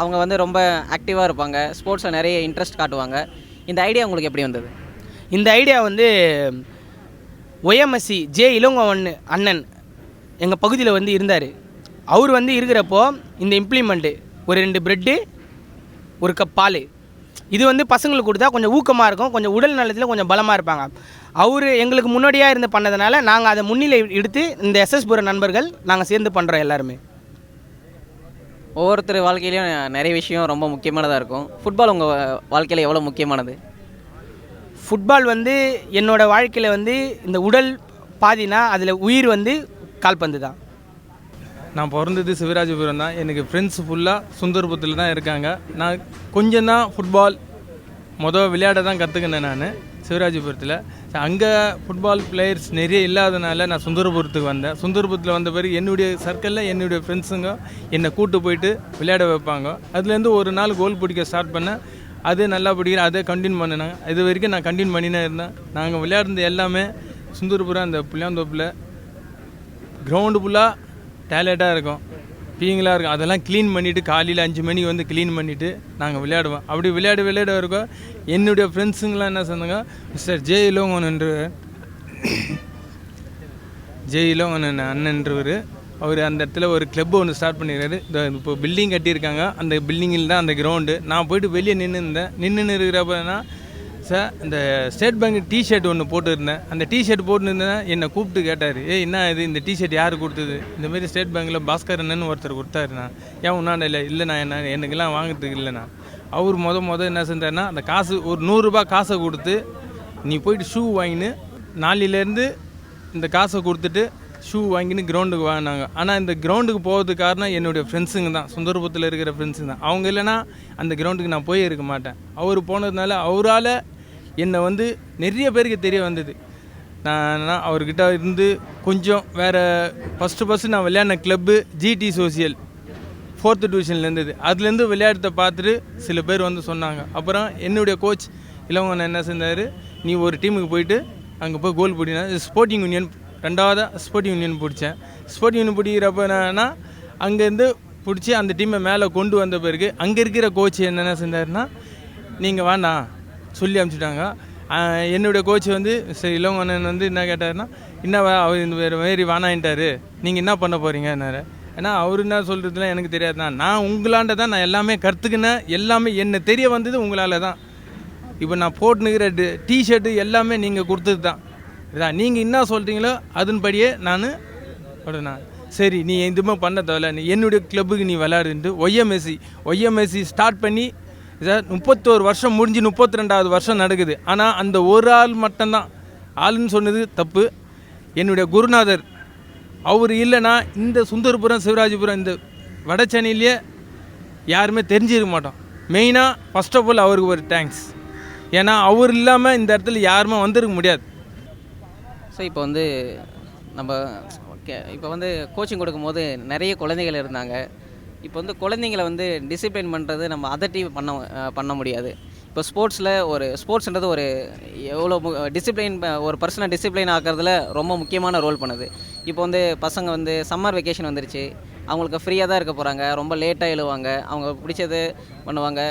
அவங்க வந்து ரொம்ப ஆக்டிவாக இருப்பாங்க, ஸ்போர்ட்ஸில் நிறைய இன்ட்ரெஸ்ட் காட்டுவாங்க. இந்த ஐடியா உங்களுக்கு எப்படி வந்தது? இந்த ஐடியா வந்து ஒய்எம்எஸ்சி ஜே இளங்கோவன் அண்ணன் எங்கள் பகுதியில் வந்து இருந்தார். அவர் வந்து இருக்கிறப்போ இந்த இம்ப்ளிமெண்ட்டு ஒரு 2 ப்ரெட்டு 1 கப் பால் இது வந்து பசங்களுக்கு கொடுத்தா கொஞ்சம் ஊக்கமாக இருக்கும், கொஞ்சம் உடல் நலத்தில் கொஞ்சம் பலமாக இருப்பாங்க. அவர் எங்களுக்கு முன்னாடியாக இருந்து பண்ணதுனால நாங்கள் அதை முன்னிலை எடுத்து இந்த எஸ்எஸ்புர நண்பர்கள் நாங்கள் சேர்ந்து பண்ணுறோம் எல்லாருமே. ஒவ்வொருத்தர் வாழ்க்கையிலையும் நிறைய விஷயம் ரொம்ப முக்கியமானதாக இருக்கும். ஃபுட்பால் உங்கள் வாழ்க்கையில் எவ்வளோ முக்கியமானது? ஃபுட்பால் வந்து என்னோடய வாழ்க்கையில் வந்து இந்த உடல் பாதினா அதில் உயிர் வந்து கால்பந்து தான். நான் பிறந்தது சிவராஜபுரம் தான். எனக்கு ஃப்ரெண்ட்ஸ் ஃபுல்லாக சுந்தரபுரத்தில் தான் இருக்காங்க. நான் கொஞ்சம் தான் ஃபுட்பால் விளையாட தான் கற்றுக்கினேன் நான் சிவராஜபுரத்தில். அங்கே ஃபுட்பால் பிளேயர்ஸ் நிறைய இல்லாதனால நான் சுந்தரபுரத்துக்கு வந்தேன். சுந்தரபுரத்தில் வந்த பிறகு என்னுடைய சர்க்கிளில் என்னுடைய ஃப்ரெண்ட்ஸுங்க என்னை கூட்டு போயிட்டு விளையாட வைப்பாங்க. அதுலேருந்து ஒரு நாள் கோல் பிடிக்க ஸ்டார்ட் பண்ணேன். அது நல்லா பிடிக்கிறேன், அதை கண்டினியூ பண்ணினாங்க. இது வரைக்கும் நான் கண்டினியூ பண்ணினே இருந்தேன். நாங்கள் விளையாடுறது எல்லாமே சுந்தரபுரம் அந்த புளியாந்தோப்பில் கிரவுண்டு ஃபுல்லாக டேலண்டாக இருக்கும், பீங்களாக இருக்கும். அதெல்லாம் க்ளீன் பண்ணிவிட்டு காலையில் 5 மணிக்கு வந்து க்ளீன் பண்ணிவிட்டு நாங்கள் விளையாடுவோம். அப்படி விளையாட இருக்கோம். என்னுடைய ஃப்ரெண்ட்ஸுங்களாம் என்ன சொன்னாங்க, மிஸ்டர் ஜே இளங்கோன் அண்ணன்றவர், அவர் அந்த இடத்துல ஒரு கிளப் ஒன்று ஸ்டார்ட் பண்ணிடுறாரு. இப்போ பில்டிங் கட்டியிருக்காங்க, அந்த பில்டிங்கில் தான் அந்த கிரவுண்டு. நான் போயிட்டு வெளியே நின்று இருக்கிறப்பனா சார் இந்த ஸ்டேட் பேங்க் டிஷர்ட் ஒன்று போட்டுருந்தேன். அந்த டிஷர்ட் போட்டுருந்தேன். என்னை கூப்பிட்டு கேட்டார், என்ன இது இந்த டிஷர்ட் யார் கொடுத்தது? இந்தமாரி ஸ்டேட் பேங்க்கில் பாஸ்கர் அண்ணன்னு ஒருத்தர் கொடுத்தாருண்ணா. ஏன் உன்னாண்ட இல்லைண்ணா, எனக்கெல்லாம் வாங்கிறதுக்கு இல்லைண்ணா. அவர் மொதல் என்ன செஞ்சார்னா, அந்த காசு ஒரு 100 ரூபா காசை கொடுத்து நீ போயிட்டு ஷூ வாங்கின்னு நாளையிலேருந்து இந்த காசை கொடுத்துட்டு ஷூ வாங்கின்னு கிரவுண்டுக்கு வாங்கினாங்க. ஆனால் இந்த கிரவுண்டுக்கு போகிறதுக்கு காரணம் என்னுடைய ஃப்ரெண்ட்ஸுங்க தான், சுந்தரபுரத்தில் இருக்கிற ஃப்ரெண்ட்ஸுங்க தான். அவங்க இல்லைன்னா அந்த கிரவுண்டுக்கு நான் போய் இருக்க மாட்டேன். அவர் போனதுனால அவரால் என்னை வந்து நிறைய பேருக்கு தெரிய வந்தது. நான் அவர்கிட்ட இருந்து கொஞ்சம் வேறு ஃபஸ்ட்டு நான் விளையாடின கிளப்பு ஜிடி சோசியல் 4th டிவிஷனில் இருந்தது. அதுலேருந்து விளையாட்டை பார்த்துட்டு சில பேர் வந்து சொன்னாங்க. அப்புறம் என்னுடைய கோச் இளவங்கண்ணன் என்ன செஞ்சார், நீ ஒரு டீமுக்கு போயிட்டு அங்கே போய் கோல் பிடினா ஸ்போர்ட்டிங் யூனியன் 2வது ஸ்போர்ட்டிங் யூனியன் பிடிச்சேன். ஸ்போர்ட்டிங் யூனியன் பிடிக்கிறப்ப என்னன்னா அங்கேருந்து பிடிச்சி அந்த டீமை மேலே கொண்டு வந்த பிறகு அங்கே இருக்கிற கோச் என்னென்ன செஞ்சாருன்னா, நீங்கள் வேண்டாம் சொல்லி அனுப்பிச்சிட்டாங்க. என்னுடைய கோச் வந்து சரி இளவங்கண்ணன் வந்து என்ன கேட்டார்னா, என்னவா அவர் இந்த வேறு மாரி வேணான்ட்டார், நீங்கள் என்ன பண்ண போகிறீங்கன்னாரு. ஏன்னா அவர் என்ன சொல்கிறதுலாம் எனக்கு தெரியாது தான். நான் உங்களாண்ட தான் நான் எல்லாமே கற்றுக்கினேன். எல்லாமே என்ன தெரிய வந்தது உங்களால் தான். இப்போ நான் போட்டுனுக்கிற டிஷர்ட்டு எல்லாமே நீங்கள் கொடுத்தது தான். இதான் நீங்கள் என்ன சொல்கிறீங்களோ அதன்படியே நான் சரி நீ எதுவுமே பண்ண தேவையில்ல, நீ என்னுடைய கிளப்புக்கு நீ விளையாடுன்ட்டு ஒய்எம்எஸ்சி ஸ்டார்ட் பண்ணி சார் 31 வருஷம் முடிஞ்சு 32வது வருஷம் நடக்குது. ஆனால் அந்த ஒரு ஆள் மட்டும்தான் ஆளுன்னு சொன்னது தப்பு. என்னுடைய குருநாதர் அவர் இல்லைன்னா இந்த சுந்தரபுரம் சிவராஜபுரம் இந்த வட சென்னையிலேயே யாருமே தெரிஞ்சிருக்க மாட்டோம். மெயினாக ஃபர்ஸ்ட் ஆஃப் ஆல் அவருக்கு ஒரு தேங்க்ஸ். ஏன்னா அவர் இல்லாமல் இந்த இடத்துல யாருமே வந்திருக்க முடியாது. ஸோ இப்போ வந்து நம்ம இப்போ வந்து கோச்சிங் கொடுக்கும்போது நிறைய குழந்தைகள் இருந்தாங்க. இப்போ வந்து குழந்தைங்களை வந்து டிசிப்ளின் பண்ணுறது நம்ம அதட்டி பண்ண முடியாது. இப்போ ஸ்போர்ட்ஸ்ன்றது ஒரு எவ்வளோ டிசிப்ளின் ஒரு பர்சனை டிசிப்ளின் ஆக்கிறதுல ரொம்ப முக்கியமான ரோல் பண்ணுது. இப்போ வந்து பசங்க வந்து சம்மர் வெக்கேஷன் வந்துருச்சு, அவங்களுக்கு ஃப்ரீயாக தான் இருக்க போகிறாங்க, ரொம்ப லேட்டாக எழுவாங்க, அவங்க பிடிச்சது பண்ணுவாங்க,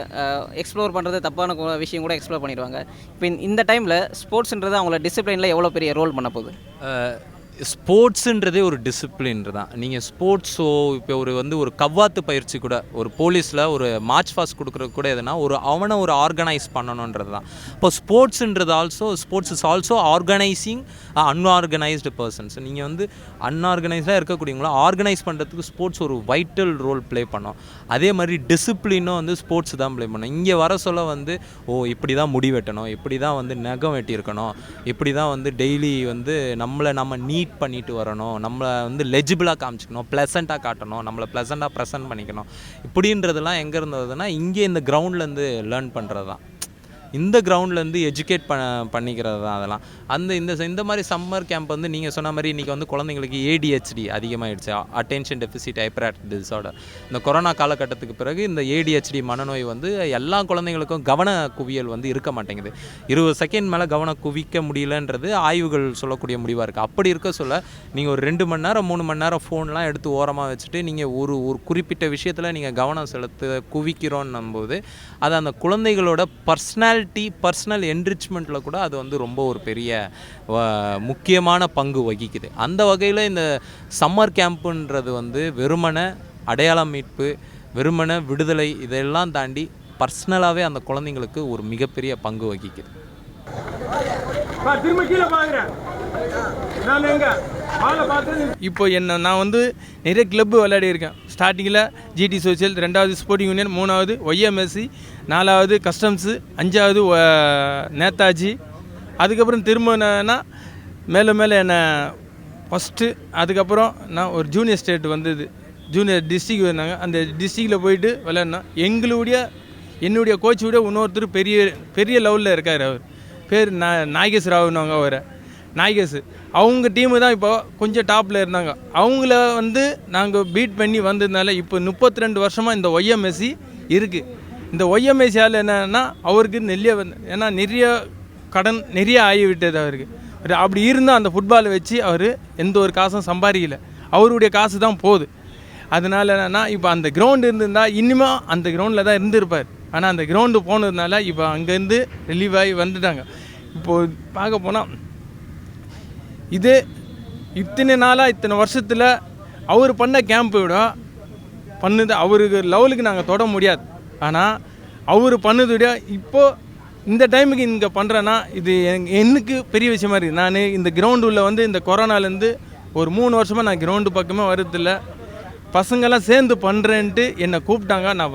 எக்ஸ்ப்ளோர் பண்ணுறது தப்பான விஷயம் கூட எக்ஸ்ப்ளோர் பண்ணிடுவாங்க. இப்போ இந்த டைமில் ஸ்போர்ட்ஸ்ன்றது அவங்கள டிசிப்ளினில் எவ்வளோ பெரிய ரோல் பண்ண போகுது? ஸ்போர்ட்ஸுன்றதே ஒரு டிசிப்ளின் தான். நீங்கள் ஸ்போர்ட்ஸோ இப்போ ஒரு கவ்வாத்து பயிற்சி கூட, ஒரு போலீஸில் ஒரு மார்ச் ஃபாஸ்ட் கொடுக்குறது கூட எதுனா அவனை ஒரு ஆர்கனைஸ் பண்ணணுன்றது தான். இப்போ sports is also organising unorganised persons. நீங்கள் அன்ஆர்கனைஸ்டாக இருக்கக்கூடியவங்கள ஆர்கனைஸ் பண்ணுறதுக்கு ஸ்போர்ட்ஸ் ஒரு வைட்டல் ரோல் ப்ளே பண்ணோம். அதே மாதிரி டிசிப்ளினும் ஸ்போர்ட்ஸ் தான் ப்ளே பண்ணோம். இங்கே வர சொல்ல இப்படி தான் முடி வெட்டணும், இப்படி தான் நகம் வெட்டியிருக்கணும், இப்படி தான் டெய்லி நம்ம நீட் பண்ணிட்டு வரணும், நம்மளை லெஜிபிளாக காமிச்சிக்கணும், ப்ளசண்ட்டாக காட்டணும், நம்மளை ப்ளசண்ட்டாக ப்ரெசென்ட் பண்ணிக்கணும். இப்படின்றதெல்லாம் எங்கே இருந்ததுன்னா இங்கே இந்த கிரவுண்ட்லேருந்து லேர்ன் பண்ணுறது தான். இந்த கிரவுண்ட்லேருந்து எஜுகேட் பண்ணிக்கிறது தான் அதெல்லாம். இந்த மாதிரி சம்மர் கேம்ப் நீங்கள் சொன்ன மாதிரி இன்றைக்கி குழந்தைங்களுக்கு ADHD அதிகமாகிடுச்சு, அட்டென்ஷன் டெஃபிசிட் ஹைப்பர் டிஸார்டர். இந்த கொரோனா காலகட்டத்துக்கு பிறகு இந்த ADHD மனநோய் எல்லா குழந்தைங்களுக்கும் கவன குவியல் இருக்க மாட்டேங்குது. 20 செகண்ட் மேலே கவனம் குவிக்க முடியலன்றது ஆய்வுகள் சொல்லக்கூடிய முடிவாக இருக்குது. அப்படி இருக்க சொல்ல நீங்கள் ஒரு 2 மணி நேரம் 3 மணி நேரம் ஃபோன்லாம் எடுத்து ஓரமாக வச்சுட்டு நீங்கள் ஒரு குறிப்பிட்ட விஷயத்தில் நீங்கள் கவனம் குவிக்கிறோன்னும் போது அது அந்த குழந்தைகளோட பர்சனல் என்ரிச்மெண்ட்டில் கூட அது ரொம்ப ஒரு பெரிய முக்கியமான பங்கு வகிக்குது. அந்த வகையில் இந்த சம்மர் கேம்ப்புன்றது வெறுமனை அடையாளம் மீட்பு, வெறுமனை விடுதலை, இதெல்லாம் தாண்டி பர்சனலாகவே அந்த குழந்தைங்களுக்கு ஒரு மிகப்பெரிய பங்கு வகிக்குது. இப்போ நான் நிறைய கிளப்பு விளையாடி இருக்கேன். ஸ்டார்டிங்கில் ஜிடி சோசியல், 2வது ஸ்போர்ட்டிங் யூனியன், 3வது ஒய்எம்எஸ்சி, 4வது கஸ்டம்ஸு, 5வது நேதாஜி. அதுக்கப்புறம் திரும்பினா மேலே என்னை ஃபஸ்ட்டு, அதுக்கப்புறம் நான் ஒரு ஜூனியர் ஸ்டேட் வந்தது ஜூனியர் டிஸ்ட்ரிக் வந்தாங்க. அந்த டிஸ்ட்ரிக்டில் போயிட்டு விளையாடினோம். என்னுடைய கோச் விட இன்னொருத்தர் பெரிய பெரிய லெவலில் இருக்கார். அவர் பேர் நாகேஷ் ராவுன்னு அவரை நாகேஷ். அவங்க டீமு தான் இப்போ கொஞ்சம் டாப்பில் இருந்தாங்க. அவங்கள வந்து நாங்கள் பீட் பண்ணி வந்ததுனால இப்போ 32 வருஷமாக இந்த ஒய்எம்எஸ்சி இருக்குது. இந்த ஒய்எம்எஸ்சியால் என்னென்னா அவருக்கு ஏன்னா நிறைய கடன் நிறைய ஆகிவிட்டது அவருக்கு. அப்படி இருந்தால் அந்த ஃபுட்பாலை வச்சு அவர் எந்த ஒரு காசும் சம்பாதிக்கல. அவருடைய காசு தான் போகுது. அதனால என்னென்னா இப்போ அந்த கிரவுண்டு இருந்திருந்தால் இன்னும் அந்த கிரவுண்டில் தான் இருந்திருப்பார். ஆனால் அந்த கிரவுண்டு போனதுனால இப்போ அங்கேருந்து ரிலீவ் ஆகி வந்துட்டாங்க. இப்போது பார்க்க போனால் இது இத்தனை நாளாக இத்தனை வருஷத்தில் அவர் பண்ண கேம்பை விட பண்ணுது அவருக்கு லெவலுக்கு நாங்கள் தொட முடியாது. ஆனால் அவர் பண்ணதை விட இப்போது இந்த டைமுக்கு இங்கே பண்ணுறேன்னா இது எனக்கு பெரிய விஷயமா இருக்குது. நான் இந்த கிரவுண்டு உள்ள வந்து இந்த கொரோனாலேருந்து ஒரு 3 வருஷமாக நான் கிரவுண்டு பக்கமே வரதில்ல. பசங்கள்லாம் சேர்ந்து பண்ணுறேன்ட்டு என்னை கூப்பிட்டாங்க. நான்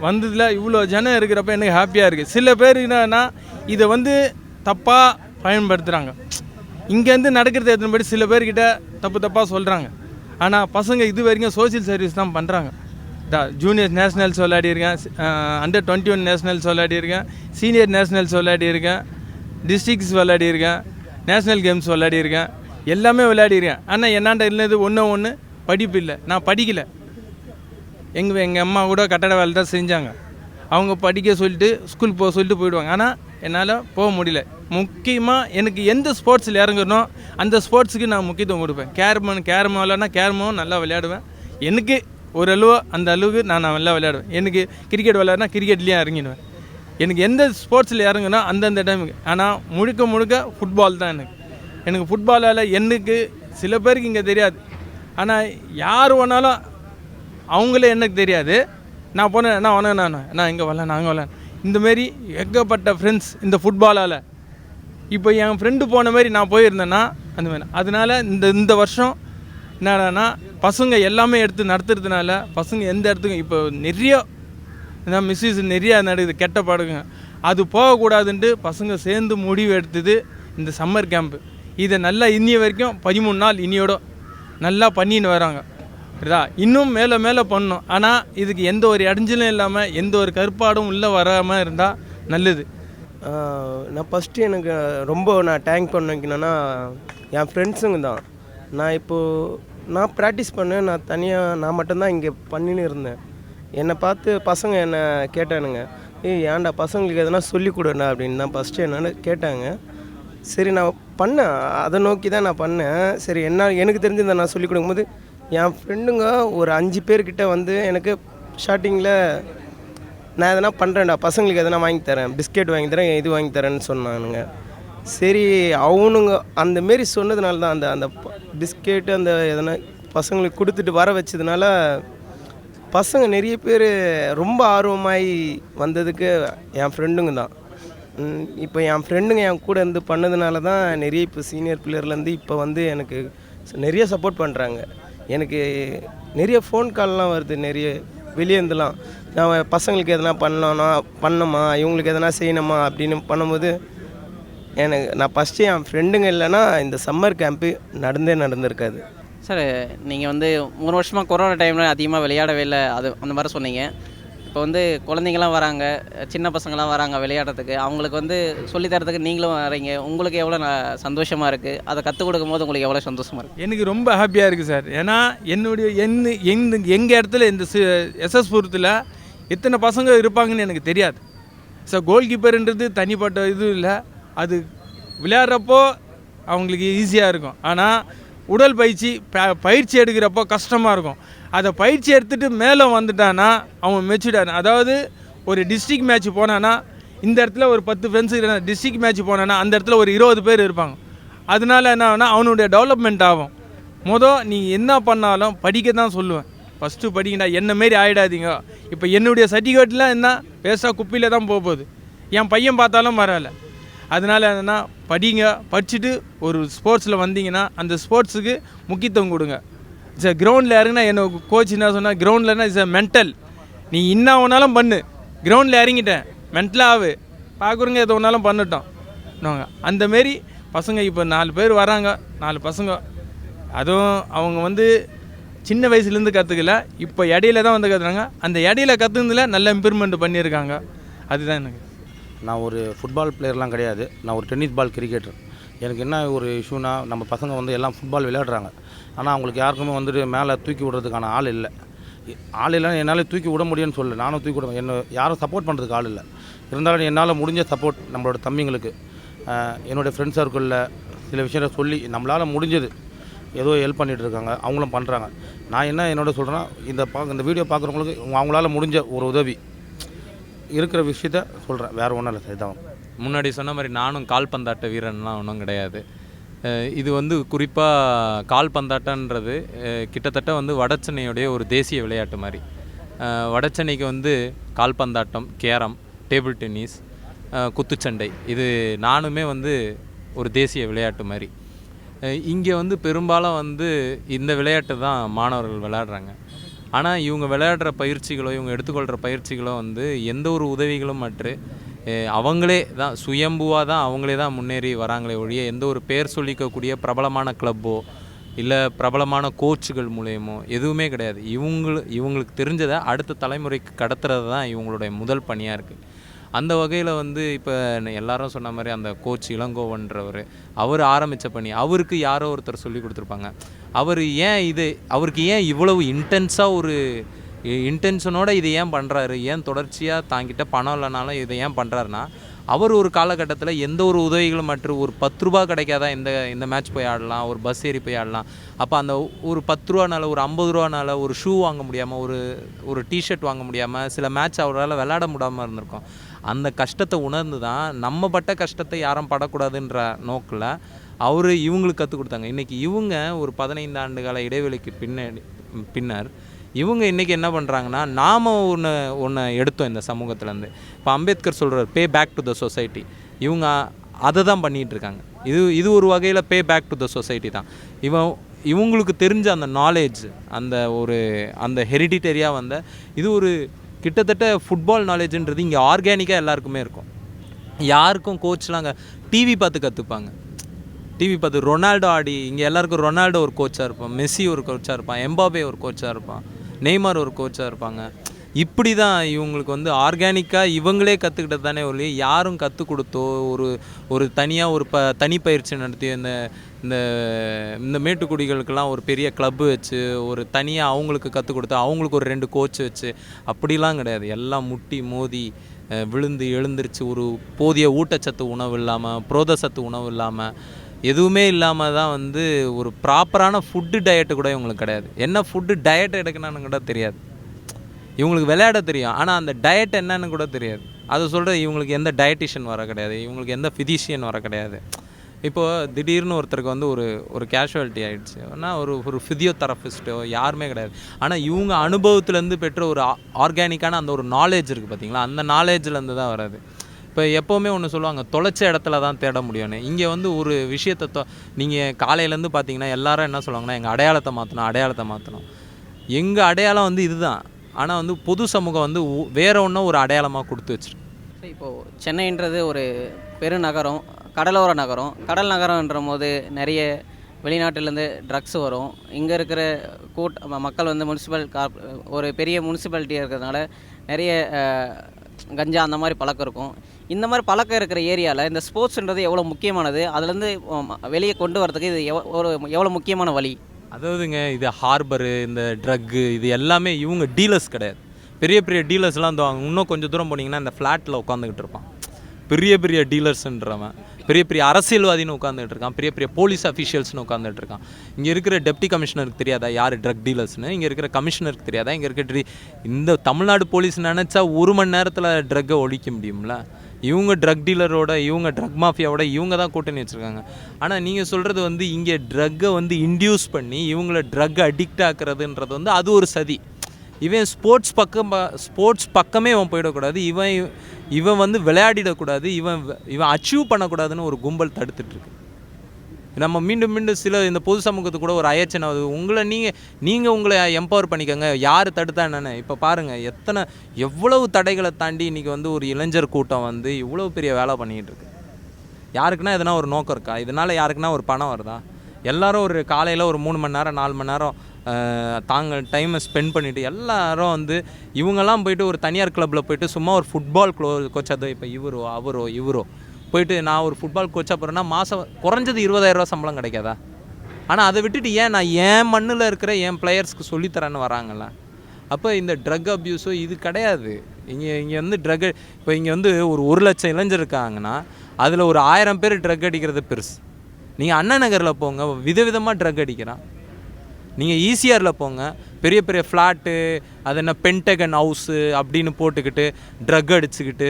வந்ததில் இவ்வளோ ஜனம் இருக்கிறப்ப எனக்கு ஹாப்பியாக இருக்குது. சில பேர் என்னன்னா இதை வந்து தப்பாக பயன்படுத்துகிறாங்க. இங்கேருந்து நடக்கிறது எத்தனைபடி சில பேர்கிட்ட தப்பாக சொல்கிறாங்க. ஆனால் பசங்க இது வரைக்கும் சோசியல் சர்வீஸ் தான் பண்ணுறாங்க. ஜூனியர் நேஷ்னல்ஸ் விளையாடிருக்கேன், அண்டர் 21 நேஷ்னல்ஸ் விளையாடிருக்கேன், சீனியர் நேஷ்னல்ஸ் விளையாடிருக்கேன், டிஸ்ட்ரிக்ஸ் விளையாடிருக்கேன், நேஷ்னல் கேம்ஸ் விளையாடிருக்கேன், எல்லாமே விளையாடிருக்கேன். ஆனால் என்னாண்ட இல்லது ஒன்று படிப்பு இல்லை. நான் படிக்கலை. எங்கள் அம்மா கூட கட்டட வேலை தான் செஞ்சாங்க. அவங்க படிக்க சொல்லிட்டு ஸ்கூல் போக சொல்லிட்டு போயிடுவாங்க. ஆனால் என்னால் போக முடியல. முக்கியமாக எனக்கு எந்த ஸ்போர்ட்ஸில் இறங்கணும் அந்த ஸ்போர்ட்ஸுக்கு நான் முக்கியத்துவம் கொடுப்பேன். கேரம் விளையாடினா கேரமும் நல்லா விளையாடுவேன். எனக்கு ஓரளவு அந்த அளவுக்கு நான் நல்லா விளையாடுவேன். எனக்கு கிரிக்கெட் விளையாடுனா கிரிக்கெட்லேயும் இறங்கிடுவேன். எனக்கு எந்த ஸ்போர்ட்ஸில் இறங்கணும் அந்தந்த டைமுக்கு. ஆனால் முழுக்க ஃபுட்பால் தான் எனக்கு ஃபுட்பாலால் எனக்கு சில பேருக்கு இங்கே தெரியாது. ஆனால் யார் வேணாலும் அவங்களே எனக்கு தெரியாது. நான் போனேன் நான் இங்கே வரல நாங்கள் வரல இந்தமாரி ஏகப்பட்ட ஃப்ரெண்ட்ஸ் இந்த ஃபுட்பாலால். இப்போ என் ஃப்ரெண்டு போன மாதிரி நான் போயிருந்தேன்னா அந்தமாதிரி. அதனால் இந்த வருஷம் என்னடானா பசங்க எல்லாமே எடுத்து நடத்துறதுனால பசங்க எந்த இடத்துக்கும் இப்போ நிறைய மிஸ்யூஸ் நிறையா நடக்குது, கெட்ட பழகுங்க. அது போகக்கூடாதுன்ட்டு பசங்க சேர்ந்து முடிவு எடுத்தது இந்த சம்மர் கேம்ப்பு. இதை நல்லா இன்னிய வரைக்கும் 13 நாள் இனியோட நல்லா பண்ணின்னு வராங்க. புரியுதா? இன்னும் மேலே பண்ணணும். ஆனால் இதுக்கு எந்த ஒரு இடைஞ்சலும் இல்லாமல் எந்த ஒரு கருப்பாடும் உள்ளே வராமல் இருந்தால் நல்லது. நான் ஃபஸ்ட்டு எனக்கு ரொம்ப நான் டேங்க் பண்ண வைக்கணுன்னா என் ஃப்ரெண்ட்ஸுங்க தான். நான் ப்ராக்டிஸ் பண்ணேன். நான் தனியாக நான் மட்டும்தான் இங்கே பண்ணின்னு இருந்தேன். என்னை பார்த்து பசங்க என்னை கேட்டானுங்க, ஏன்டா பசங்களுக்கு எதனா சொல்லிக் கொடுண்ணா அப்படின்னு தான் ஃபஸ்ட்டு என்னென்னு கேட்டாங்க. சரி நான் பண்ணேன், அதை நோக்கி தான் நான் பண்ணேன். சரி எனக்கு தெரிஞ்சதை நான் சொல்லிக் கொடுக்கும்போது என் ஃப்ரெண்டுங்க ஒரு 5 பேர்கிட்ட வந்து எனக்கு ஸ்டார்டிங்கில் நான் எதனா பண்ணுறேன்டா, பசங்களுக்கு எதனா வாங்கி தரேன், பிஸ்கெட் வாங்கி தரேன், இது வாங்கி தரேன்னு சொன்னானுங்க. சரி அவனுங்க அந்தமாரி சொன்னதுனால தான் அந்த பிஸ்கெட்டு அந்த எதனா பசங்களுக்கு கொடுத்துட்டு வர வச்சதுனால பசங்க நிறைய பேர் ரொம்ப ஆர்வமாகி வந்ததுக்கு என் ஃப்ரெண்டுங்க தான். இப்போ என் ஃப்ரெண்டுங்க என் கூட இருந்து பண்ணதுனால தான் நிறைய இப்போ சீனியர் பிளேயர்லேருந்து இப்போ வந்து எனக்கு நிறைய சப்போர்ட் பண்ணுறாங்க. எனக்கு நிறைய ஃபோன் கால்லாம் வருது, நிறைய வெளியேருந்துலாம். நான் பசங்களுக்கு எதனா பண்ணணுமா இவங்களுக்கு எதனா செய்யணுமா அப்படின்னு பண்ணும்போது நான் ஃபஸ்ட்டு என் ஃப்ரெண்டுங்க இல்லைன்னா இந்த சம்மர் கேம்ப்பு நடந்திருக்காது. சார், நீங்கள் வந்து 3 வருஷமாக கொரோனா டைமில் அதிகமாக விளையாடவே இல்லை, அது அந்த மாதிரி சொன்னீங்க. இப்போ வந்து குழந்தைங்களாம் வராங்க, சின்ன பசங்களாம் வராங்க விளையாடுறதுக்கு. அவங்களுக்கு வந்து சொல்லித்தரத்துக்கு நீங்களும் வரீங்க. உங்களுக்கு எவ்வளோ சந்தோஷமாக இருக்குது? அதை கற்றுக் கொடுக்கும்போது உங்களுக்கு எவ்வளோ சந்தோஷமாக இருக்குது? எனக்கு ரொம்ப ஹாப்பியாக இருக்குது சார். ஏன்னா எங்கள் இடத்துல இந்த எஸ்எஸ்புரத்தில் எத்தனை பசங்க இருப்பாங்கன்னு எனக்கு தெரியாது. ஸோ கோல் கீப்பர்ன்றது தனிப்பட்ட இது இல்லை. அது விளையாடுறப்போ அவங்களுக்கு ஈஸியாக இருக்கும். ஆனால் உடல் பயிற்சி எடுக்கிறப்போ கஷ்டமாக இருக்கும். அதை பயிற்சி எடுத்துகிட்டு மேலே வந்துட்டானா அவன் மெச்சூர்டான. அதாவது ஒரு டிஸ்ட்ரிக்ட் மேட்ச் போனான்னா இந்த இடத்துல ஒரு 10 ஃப்ரெண்ட்ஸு, டிஸ்ட்ரிக்ட் மேட்ச் போனான்னா அந்த இடத்துல ஒரு 20 பேர் இருப்பாங்க. அதனால என்ன ஆகுனா அவனுடைய டெவலப்மெண்ட் ஆகும். நீ என்ன பண்ணாலும் படிக்க தான் சொல்லுவேன். ஃபஸ்ட்டு படிக்கண்டா, என்னமாரி ஆகிடாதீங்க. இப்போ என்னுடைய சர்டிஃபிகேட்லாம் என்ன வேஸ்ட்டாக குப்பையில் தான் போகுது. என் பையன் பார்த்தாலும் பரவாயில்ல. அதனால் என்னென்னா படிச்சுட்டு ஒரு ஸ்போர்ட்ஸில் வந்தீங்கன்னா அந்த ஸ்போர்ட்ஸுக்கு முக்கியத்துவம் கொடுங்க. சார் கிரவுண்டில் இறங்கினா என்ன கோச் என்ன சொன்னால், கிரவுண்ட்லனா இட்ஸ் மென்டல். நீ என்ன ஒன்றாலும் பண்ணு, கிரவுண்டில் இறங்கிட்டேன் மென்டலாக ஆகு, பார்க்குறவங்க எது ஒன்றாலும் பண்ணிட்டோம். அந்தமாரி பசங்க இப்போ 4 பேர் வராங்க, 4 பசங்க. அதுவும் அவங்க வந்து சின்ன வயசுலேருந்து கற்றுக்கல, இப்போ இடையில தான் வந்து கற்றுறாங்க. அந்த இடையில கற்றுனதுல நல்ல இம்ப்ரூவ்மெண்ட் பண்ணியிருக்காங்க. அதுதான் எனக்கு. நான் ஒரு ஃபுட்பால் பிளேயர்லாம் கிடையாது, நான் ஒரு டென்னிஸ் பால் கிரிக்கெட்டர். எனக்கு என்ன ஒரு இஷ்யூனா, நம்ம பசங்க வந்து எல்லாம் ஃபுட்பால் விளையாடுறாங்க, ஆனால் அவங்களுக்கு யாருக்குமே வந்துட்டு மேலே தூக்கி விடுறதுக்கான ஆள் இல்லை. ஆள் இல்லைன்னு என்னால் தூக்கி விட முடியும்னு சொல்லு, நானும் தூக்கி விடுவேன். என்ன யாரும் சப்போர்ட் பண்ணுறதுக்கு ஆள் இல்லை. இருந்தாலும் என்னால் முடிஞ்ச சப்போர்ட் நம்மளோட தம்பிங்களுக்கு, என்னுடைய ஃப்ரெண்ட்ஸ் சர்க்கிளில் சில விஷயத்தை சொல்லி நம்மளால் முடிஞ்சது ஏதோ ஹெல்ப் பண்ணிகிட்டு இருக்காங்க, அவங்களும் பண்ணுறாங்க. நான் என்ன என்னோட சொல்கிறேன்னா, இந்த வீடியோ பார்க்குறவங்களுக்கு அவங்களால முடிஞ்ச ஒரு உதவி இருக்கிற விஷயத்த சொல்கிறேன், வேறு ஒன்றும் இல்லை. இதான் முன்னாடி சொன்ன மாதிரி நானும் கால்பந்தாட்ட வீரன்லாம் ஒன்றும் கிடையாது. இது வந்து குறிப்பாக கால்பந்தாட்டன்றது கிட்டத்தட்ட வந்து வடசென்னையுடைய ஒரு தேசிய விளையாட்டு மாதிரி. வடசென்னைக்கு வந்து கால்பந்தாட்டம், கேரம், டேபிள் டென்னிஸ், குத்துச்சண்டை, இது நானுமே வந்து ஒரு தேசிய விளையாட்டு மாதிரி. இங்கே வந்து பெரும்பாலும் வந்து இந்த விளையாட்டு தான் மாணவர்கள் விளையாடுறாங்க. ஆனால் இவங்க விளையாடுற பயிற்சிகளோ இவங்க எடுத்துக்கொள்கிற பயிற்சிகளோ வந்து எந்த ஒரு உதவிகளும் மற்று அவங்களே தான் சுயம்புவாக தான் அவங்களே தான் முன்னேறி வராங்களே ஒழிய எந்த ஒரு பேர் சொல்லிக்கக்கூடிய பிரபலமான கிளப்போ இல்லை பிரபலமான கோச்சுகள் மூலயமோ எதுவுமே கிடையாது. இவங்களுக்கு தெரிஞ்சதை அடுத்த தலைமுறைக்கு கடத்துறது தான் இவங்களுடைய முதல் பணியாக இருக்குது. அந்த வகையில் வந்து இப்போ எல்லாரும் சொன்ன மாதிரி அந்த கோச் இளங்கோவன்றவர் அவர் ஆரம்பித்த பணி, அவருக்கு யாரோ ஒருத்தர் சொல்லி கொடுத்துருப்பாங்க. அவருக்கு ஏன் இவ்வளவு இன்டென்ஸாக ஒரு இன்டென்ஷனோடு இதை ஏன் பண்ணுறாரு, ஏன் தொடர்ச்சியாக தாங்கிட்ட பணம் இல்லைனாலும் இதை ஏன் பண்ணுறாருன்னா, அவர் ஒரு காலகட்டத்தில் எந்த ஒரு உதவிகளும் மற்றும் ஒரு 10 ரூபா கிடைக்காதா இந்த மேட்ச் போய் ஆடலாம், ஒரு பஸ் ஏறி போய் ஆடலாம். அப்போ அந்த ஒரு 10 ரூபானால ஒரு 50 ரூபானால ஒரு ஷூ வாங்க முடியாமல் ஒரு டிஷர்ட் வாங்க முடியாமல் சில மேட்ச் அவரால் விளையாட முடியாமல் இருந்திருக்கும். அந்த கஷ்டத்தை உணர்ந்து தான் நம்ம பட்ட கஷ்டத்தை யாரும் படக்கூடாதுன்ற நோக்கில் அவர் இவங்களுக்கு கற்றுக் கொடுத்தாங்க. இன்றைக்கி இவங்க ஒரு 15 ஆண்டு கால இடைவெளிக்கு பின்னர் இவங்க இன்றைக்கி என்ன பண்ணுறாங்கன்னா, நாம் ஒன்று எடுத்தோம் இந்த சமூகத்துலேருந்து. இப்போ அம்பேத்கர் சொல்கிறார் பே பேக் டு த சொசைட்டி, இவங்க அதை தான் பண்ணிகிட்ருக்காங்க. இது ஒரு வகையில் பே பேக் டு த சொசைட்டி தான். இவங்களுக்கு தெரிஞ்ச அந்த நாலேஜ், அந்த ஹெரிடிட்டரியாக வந்த இது ஒரு கிட்டத்தட்ட ஃபுட்பால் நாலேஜுன்றது இங்கே ஆர்கானிக்காக எல்லாருக்குமே இருக்கும். யாருக்கும் கோச்லாம் அங்கே டிவி பார்த்து கற்றுப்பாங்க. டிவி பார்த்து ரொனால்டோ ஆடி இங்கே எல்லாருக்கும் ரொனால்டோ ஒரு கோச்சாக இருப்பான், மெஸ்ஸி ஒரு கோச்சாக இருப்பான், எம்பாபே ஒரு கோச்சாக இருப்பான், நெய்மார் ஒரு கோச்சாக இருப்பாங்க. இப்படி தான் இவங்களுக்கு வந்து ஆர்கானிக்காக இவங்களே கற்றுக்கிட்டது தானே ஒழிய யாரும் கற்றுக் கொடுத்தோ ஒரு தனியாக ஒரு தனிப்பயிற்சி நடத்தி இந்த மேட்டுக்குடிகளுக்கெல்லாம் ஒரு பெரிய கிளப்பு வச்சு ஒரு தனியாக அவங்களுக்கு கற்றுக் கொடுத்து அவங்களுக்கு ஒரு 2 கோச் வச்சு அப்படிலாம் கிடையாது. எல்லாம் முட்டி மோதி விழுந்து எழுந்திரிச்சு ஒரு போதிய ஊட்டச்சத்து உணவு இல்லாமல், புரோதசத்து உணவு இல்லாமல், எதுவுமே இல்லாமல் தான் வந்து ஒரு ப்ராப்பரான ஃபுட்டு டயட்டு கூட இவங்களுக்கு கிடையாது. என்ன ஃபுட்டு டயட் எடுக்கணும்னு கூட தெரியாது. இவங்களுக்கு விளையாட தெரியும், ஆனால் அந்த டயட் என்னன்னு கூட தெரியாது. அதை சொல்கிற இவங்களுக்கு எந்த டயட்டிஷியன் வர கிடையாது, இவங்களுக்கு எந்த ஃபிசிஷியன் வர கிடையாது. இப்போது திடீர்னு ஒருத்தருக்கு வந்து ஒரு கேஷுவாலிட்டி ஆகிடுச்சு, ஆனால் ஒரு ஃபிசியோதெரபிஸ்ட்டோ யாருமே கிடையாது. ஆனால் இவங்க அனுபவத்துலேருந்து பெற்ற ஒரு ஆர்கானிக்கான அந்த ஒரு நாலேஜ் இருக்குது பார்த்தீங்களா, அந்த நாலேஜ்லேருந்து தான் வராது. இப்போ எப்போவுமே ஒன்று சொல்லுவாங்க, தொலைச்ச இடத்துல தான் தேட முடியும்னு. இங்கே வந்து ஒரு விஷயத்தை நீங்கள் காலையிலேருந்து பார்த்தீங்கன்னா எல்லாரும் என்ன சொல்லுவாங்கன்னா, எங்கள் அடையாளத்தை மாற்றணும். எங்கள் அடையாளம் வந்து இதுதான். ஆனால் வந்து பொது சமூகம் வந்து வேற ஒன்றும் ஒரு அடையாளமாக கொடுத்து வச்சிருக்கு. இப்போது சென்னைன்றது ஒரு பெருநகரம், கடலோர நகரம். கடல் நகரம்ன்ற போது நிறைய வெளிநாட்டிலேருந்து ட்ரக்ஸ் வரும். இங்கே இருக்கிற மக்கள் வந்து ஒரு பெரிய முனிசிபாலிட்டியாக இருக்கிறதுனால நிறைய கஞ்சா அந்த மாதிரி பழக்கம் இருக்கும். இந்த மாதிரி பழக்கம் இருக்கிற ஏரியாவில் இந்த ஸ்போர்ட்ஸ்ன்றது எவ்வளோ முக்கியமானது, அதுலேருந்து வெளியே கொண்டு வரதுக்கு இது எவ்வளோ முக்கியமான வழி? அதாவதுங்க, இது ஹார்பரு, இந்த ட்ரக்கு, இது எல்லாமே இவங்க டீலர்ஸ் கிடையாது. பெரிய பெரிய டீலர்ஸ்லாம் வந்து இன்னும் கொஞ்சம் தூரம் போனீங்கன்னா இந்த ஃப்ளாட்டில் உட்காந்துக்கிட்டு இருப்பான். பெரிய பெரிய டீலர்ஸ்ன்றவன் பெரிய பெரிய அரசியல்வாதின்னு உட்காந்துட்டு இருக்கான், பெரிய பெரிய போலீஸ் அஃபீஷியல்ஸ்னு உட்காந்துட்டு இருக்கான். இங்கே இருக்கிற டெப்டி கமிஷனருக்கு தெரியாதா யார் ட்ரக் டீலர்ஸ்னு? இங்கே இருக்கிற கமிஷனருக்கு தெரியாதா? இங்கே இருக்கிற இந்த தமிழ்நாடு போலீஸ் நினச்சா 1 மணி நேரத்தில் ட்ரக்கை ஒழிக்க முடியும்ல? இவங்க ட்ரக் டீலரோட, இவங்க ட்ரக் மாஃபியாவோட இவங்க தான் கூட்டணி வச்சுருக்காங்க. ஆனால் நீங்கள் சொல்கிறது வந்து இங்கே ட்ரக்கை வந்து இன்டியூஸ் பண்ணி இவங்கள ட்ரக் அடிக்ட் ஆக்குறதுன்றது வந்து அது ஒரு சதி. இவன் ஸ்போர்ட்ஸ் பக்கமே இவன் போயிடக்கூடாது, இவன் வந்து விளையாடிடக்கூடாது, இவன் அச்சீவ் பண்ணக்கூடாதுன்னு ஒரு கும்பல் தடுத்துட்ருக்கு. நம்ம மீண்டும் சில இந்த பொது சமூகத்துக்கு கூட ஒரு அயச்சனை ஆகுது. நீங்கள் உங்களை எம்பவர் பண்ணிக்கோங்க, யார் தடுத்தா என்னென்னு. இப்போ பாருங்கள், எவ்வளவு தடைகளை தாண்டி இன்றைக்கி வந்து ஒரு இளைஞர் கூட்டம் வந்து இவ்வளோ பெரிய வேலை பண்ணிக்கிட்டு இருக்கு. யாருக்குன்னா எதனா ஒரு நோக்கம் இருக்கா? இதனால் யாருக்குன்னா ஒரு பணம் வருதா? எல்லோரும் ஒரு காலையில் ஒரு 3 மணி நேரம் 4 மணி நேரம் தாங்க டைமை ஸ்பெண்ட் பண்ணிவிட்டு எல்லாரும் வந்து இவங்கெல்லாம் போயிட்டு ஒரு தனியார் கிளப்பில் போயிட்டு சும்மா ஒரு ஃபுட்பால் கோச்சாக இப்போ இவரோ போயிட்டு நான் ஒரு ஃபுட்பால் கோச்சாக போகிறேன்னா மாதம் குறைஞ்சது 20,000 ரூபா சம்பளம் கிடைக்காதா? ஆனால் அதை விட்டுட்டு ஏன் நான் என் மண்ணில் இருக்கிற என் பிளேயர்ஸ்க்கு சொல்லித்தரேன்னு வராங்களா? அப்போ இந்த ட்ரக் அப்யூஸோ இது கிடையாது. இங்கே வந்து இப்போ இங்கே வந்து ஒரு 1 லட்சம் இளைஞர் இருக்காங்கன்னா அதில் ஒரு 1000 பேர் ட்ரக் அடிக்கிறது பெருசு. நீங்கள் அண்ணா நகரில் போங்க, விதவிதமாக ட்ரக் அடிக்கிறான். நீங்கள் ஈசிஆரில் போங்க, பெரிய பெரிய ஃப்ளாட்டு, அது என்ன பென்டகன் ஹவுஸு அப்படின்னு போட்டுக்கிட்டு ட்ரக் அடிச்சுக்கிட்டு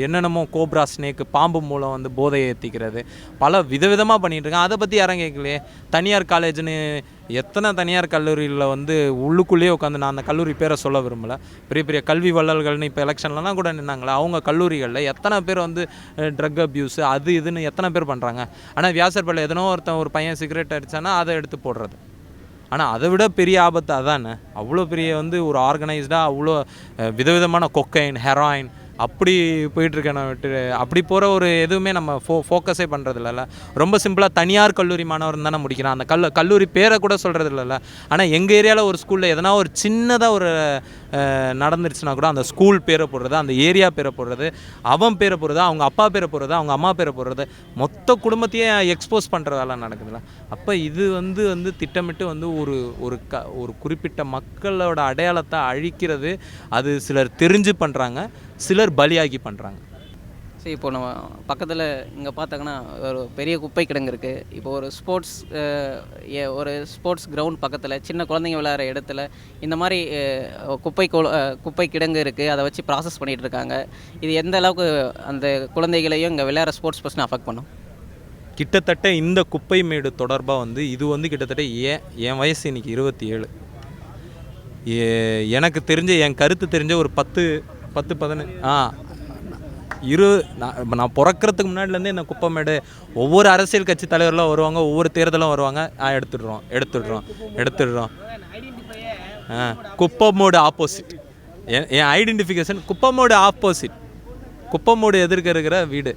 என்னென்னமோ கோப்ரா ஸ்னேக்கு பாம்பு மூலம் வந்து போதையை ஏற்றிக்கிறது பல விதவிதமாக பண்ணிகிட்ருக்கேன். அதை பற்றி யாரும் கேட்கலையே. தனியார் காலேஜ்னு எத்தனை தனியார் கல்லூரியில் வந்து உள்ளுக்குள்ளேயே உட்காந்து, நான் அந்த கல்லூரி பேரை சொல்ல விரும்பலை, பெரிய பெரிய கல்வி வள்ளல்கள்னு இப்போ எலெக்ஷன்லாம் கூட நின்னாங்களே, அவங்க கல்லூரிகளில் எத்தனை பேர் வந்து ட்ரக் அப்யூஸு அது இதுன்னு எத்தனை பேர் பண்ணுறாங்க. ஆனால் வியாசர்பாளையம் எதனோ ஒரு பையன் சிகரெட் அடித்தானா அதை எடுத்து போடுறது. ஆனால் அதை விட பெரிய ஆபத்து அதானே. அவ்வளோ பெரிய வந்து ஒரு ஆர்கனைஸ்டாக அவ்வளோ விதவிதமான கொக்கைன், ஹெராயின் அப்படி போயிட்டுருக்கேன். நான் விட்டு அப்படி போகிற ஒரு எதுவுமே நம்ம ஃபோக்கஸே பண்ணுறது இல்லைல்ல. ரொம்ப சிம்பிளாக தனியார் கல்லூரி மாணவர் தானே முடிக்கிறான். அந்த கல்லூரி பேரை கூட சொல்கிறது இல்லைல்ல. ஆனால் எங்கள் ஏரியாவில் ஒரு ஸ்கூலில் எதனா ஒரு சின்னதாக ஒரு நடந்துருச்சுன்னா கூட அந்த ஸ்கூல் பேரை போடுறது, அந்த ஏரியா பேரை போடுறது, அவன் பேரை போடுறது, அவங்க அப்பா பேரை போடுறது, அவங்க அம்மா பேரை போடுறது, மொத்த குடும்பத்தையே எக்ஸ்போஸ் பண்ணுற வேலை நடக்குதுல்ல. அப்போ இது வந்து திட்டமிட்டு வந்து ஒரு குறிப்பிட்ட மக்களோட அடையாளத்தை அழிக்கிறது. அது சிலர் தெரிஞ்சு பண்ணுறாங்க, சிலர் பலியாகி பண்ணுறாங்க. சரி, இப்போ நம்ம பக்கத்தில் இங்கே பார்த்தாங்கன்னா ஒரு பெரிய குப்பை கிடங்கு இருக்குது. இப்போ ஒரு ஸ்போர்ட்ஸ் கிரவுண்ட் பக்கத்தில் சின்ன குழந்தைங்க விளையாடுற இடத்துல இந்த மாதிரி குப்பை கிடங்கு இருக்குது. அதை வச்சு ப்ராசஸ் பண்ணிகிட்டு இருக்காங்க. இது எந்த அளவுக்கு அந்த குழந்தைகளையும் இங்கே விளையாடுற ஸ்போர்ட்ஸ் பர்சனை அஃபெக்ட் பண்ணும்? கிட்டத்தட்ட இந்த குப்பை மேடு தொடர்பாக வந்து இது வந்து கிட்டத்தட்ட என் வயசு இன்றைக்கி 27. எனக்கு தெரிஞ்ச என் கருத்து தெரிஞ்ச ஒரு 10-15 நான் பிறக்கிறதுக்கு முன்னாடிலேருந்தே இந்த குப்பைமேடு ஒவ்வொரு அரசியல் கட்சி தலைவரெலாம் வருவாங்க, ஒவ்வொரு தேர்தலும் வருவாங்க. எடுத்துடுறோம் குப்பைமோடு ஆப்போசிட். என் ஐடென்டிஃபிகேஷன் குப்பைமோடு ஆப்போசிட். குப்பைமோடு எதிர்க்க இருக்கிற வீடு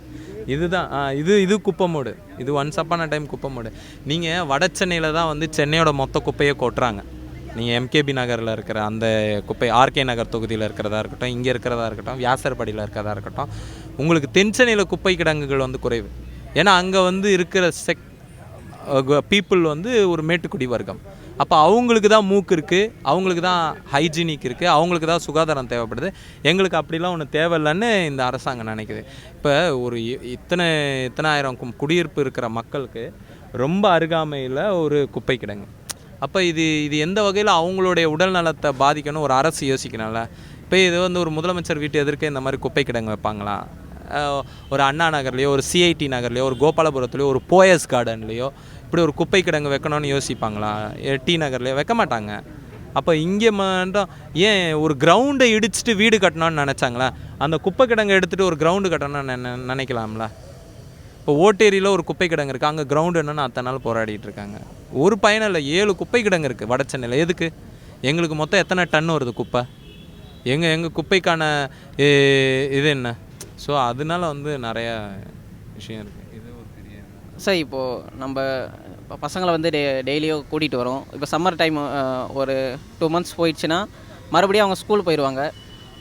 இதுதான். இது குப்பைமோடு. இது ஒன்ஸ் அப்பான டைம் குப்பைமோடு. நீங்கள் வட சென்னையில் தான் வந்து சென்னையோட மொத்த குப்பையை கொட்டுறாங்க. நீங்கள் எம்கேபி நகரில் இருக்கிற அந்த குப்பை, ஆர்கே நகர் தொகுதியில் இருக்கிறதா இருக்கட்டும், இங்கே இருக்கிறதா இருக்கட்டும், வியாசர்பாடியில் இருக்கிறதா இருக்கட்டும், உங்களுக்கு தென்சென்னையில் குப்பை கிடங்குகள் வந்து குறைவு. ஏன்னா அங்கே வந்து இருக்கிற பீப்புள் வந்து ஒரு மேட்டுக்குடி வர்க்கம். அப்போ அவங்களுக்கு தான் மூக்கு இருக்குது, அவங்களுக்கு தான் ஹைஜீனிக் இருக்குது, அவங்களுக்கு தான் சுகாதாரம் தேவைப்படுது. எங்களுக்கு அப்படிலாம் ஒன்று தேவையில்லைன்னு இந்த அரசாங்கம் நினைக்குது. இப்போ ஒரு இத்தனை ஆயிரம் குடியிருப்பு இருக்கிற மக்களுக்கு ரொம்ப அருகாமையில் ஒரு குப்பை கிடங்கு. அப்போ இது எந்த வகையில் அவங்களுடைய உடல் நலத்தை பாதிக்கணும் ஒரு அரசு யோசிக்கணும்ல. இப்போ இது வந்து ஒரு முதலமைச்சர் வீட்டு எதிர்க்க இந்த மாதிரி குப்பை கிடங்கு வைப்பாங்களா? ஒரு அண்ணா நகர்லேயோ, ஒரு சிஐடி நகர்லேயோ, ஒரு கோபாலபுரத்துலேயோ, ஒரு போயஸ் கார்டன்லேயோ இப்படி ஒரு குப்பை கிடங்கு வைக்கணும்னு யோசிப்பாங்களா? டி நகர்லேயோ வைக்க மாட்டாங்க. அப்போ இங்கே மட்டும் ஏன் ஒரு கிரவுண்டை இடிச்சிட்டு வீடு கட்டணும்னு நினச்சாங்களா? அந்த குப்பை கிடங்கை எடுத்துகிட்டு ஒரு கிரவுண்டு கட்டணும்னு நினைக்கலாம்ல. இப்போ ஓட்டேரியில் ஒரு குப்பை கிடங்கு இருக்குது, அங்கே கிரவுண்டு என்னன்னு அத்தனை நாள் போராடிட்டு இருக்காங்க. ஒரு பயணம் இல்லை, 7 குப்பை கிடங்கு இருக்குது வட சென்னையில். எதுக்கு? எங்களுக்கு மொத்தம் எத்தனை டன் வருது குப்பை? எங்கள் குப்பைக்கான இது என்ன? ஸோ அதனால வந்து நிறையா விஷயம் இருக்குது. இது ஒரு பெரிய சார். இப்போது நம்ம பசங்களை வந்து டெய்லியும் கூட்டிகிட்டு வரோம். இப்போ சம்மர் டைம் ஒரு 2 மந்த்ஸ் போயிடுச்சுன்னா மறுபடியும் அவங்க ஸ்கூல் போயிடுவாங்க.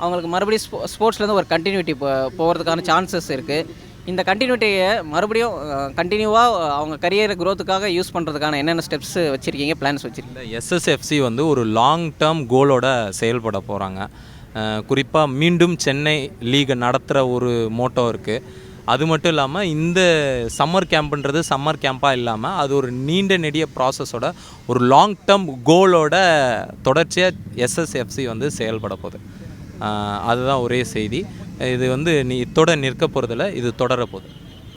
அவங்களுக்கு மறுபடியும் ஸ்போர்ட்ஸ்லேருந்து ஒரு கண்டினியூட்டி போகிறதுக்கான சான்சஸ் இருக்குது. இந்த கண்டினியூட்டியை மறுபடியும் கண்டினியூவாக அவங்க கரியர் க்ரோத்துக்காக யூஸ் பண்ணுறதுக்கான என்னென்ன ஸ்டெப்ஸ் வச்சுருக்கீங்க, பிளான்ஸ் வச்சுருக்கீங்க? எஸ்எஸ்எஃப்சி வந்து ஒரு லாங் டேர்ம் கோலோட செயல்பட போகிறாங்க. குறிப்பாக மீண்டும் சென்னை லீகை நடத்துகிற ஒரு மோட்டோ இருக்குது. அது மட்டும் இல்லாமல் இந்த சம்மர் கேம்ப்ன்றது சம்மர் கேம்ப்பாக இல்லாமல் அது ஒரு நீண்ட நெடிய ப்ராசஸோட ஒரு லாங் டேர்ம் கோலோட தொடர்ச்சியாக எஸ்எஸ்எஃப்சி வந்து செயல்பட போகுது. அதுதான் ஒரே செய்தி. இது வந்து இத்தோட நிற்க போகிறதில்ல, இது தொடர போகுது.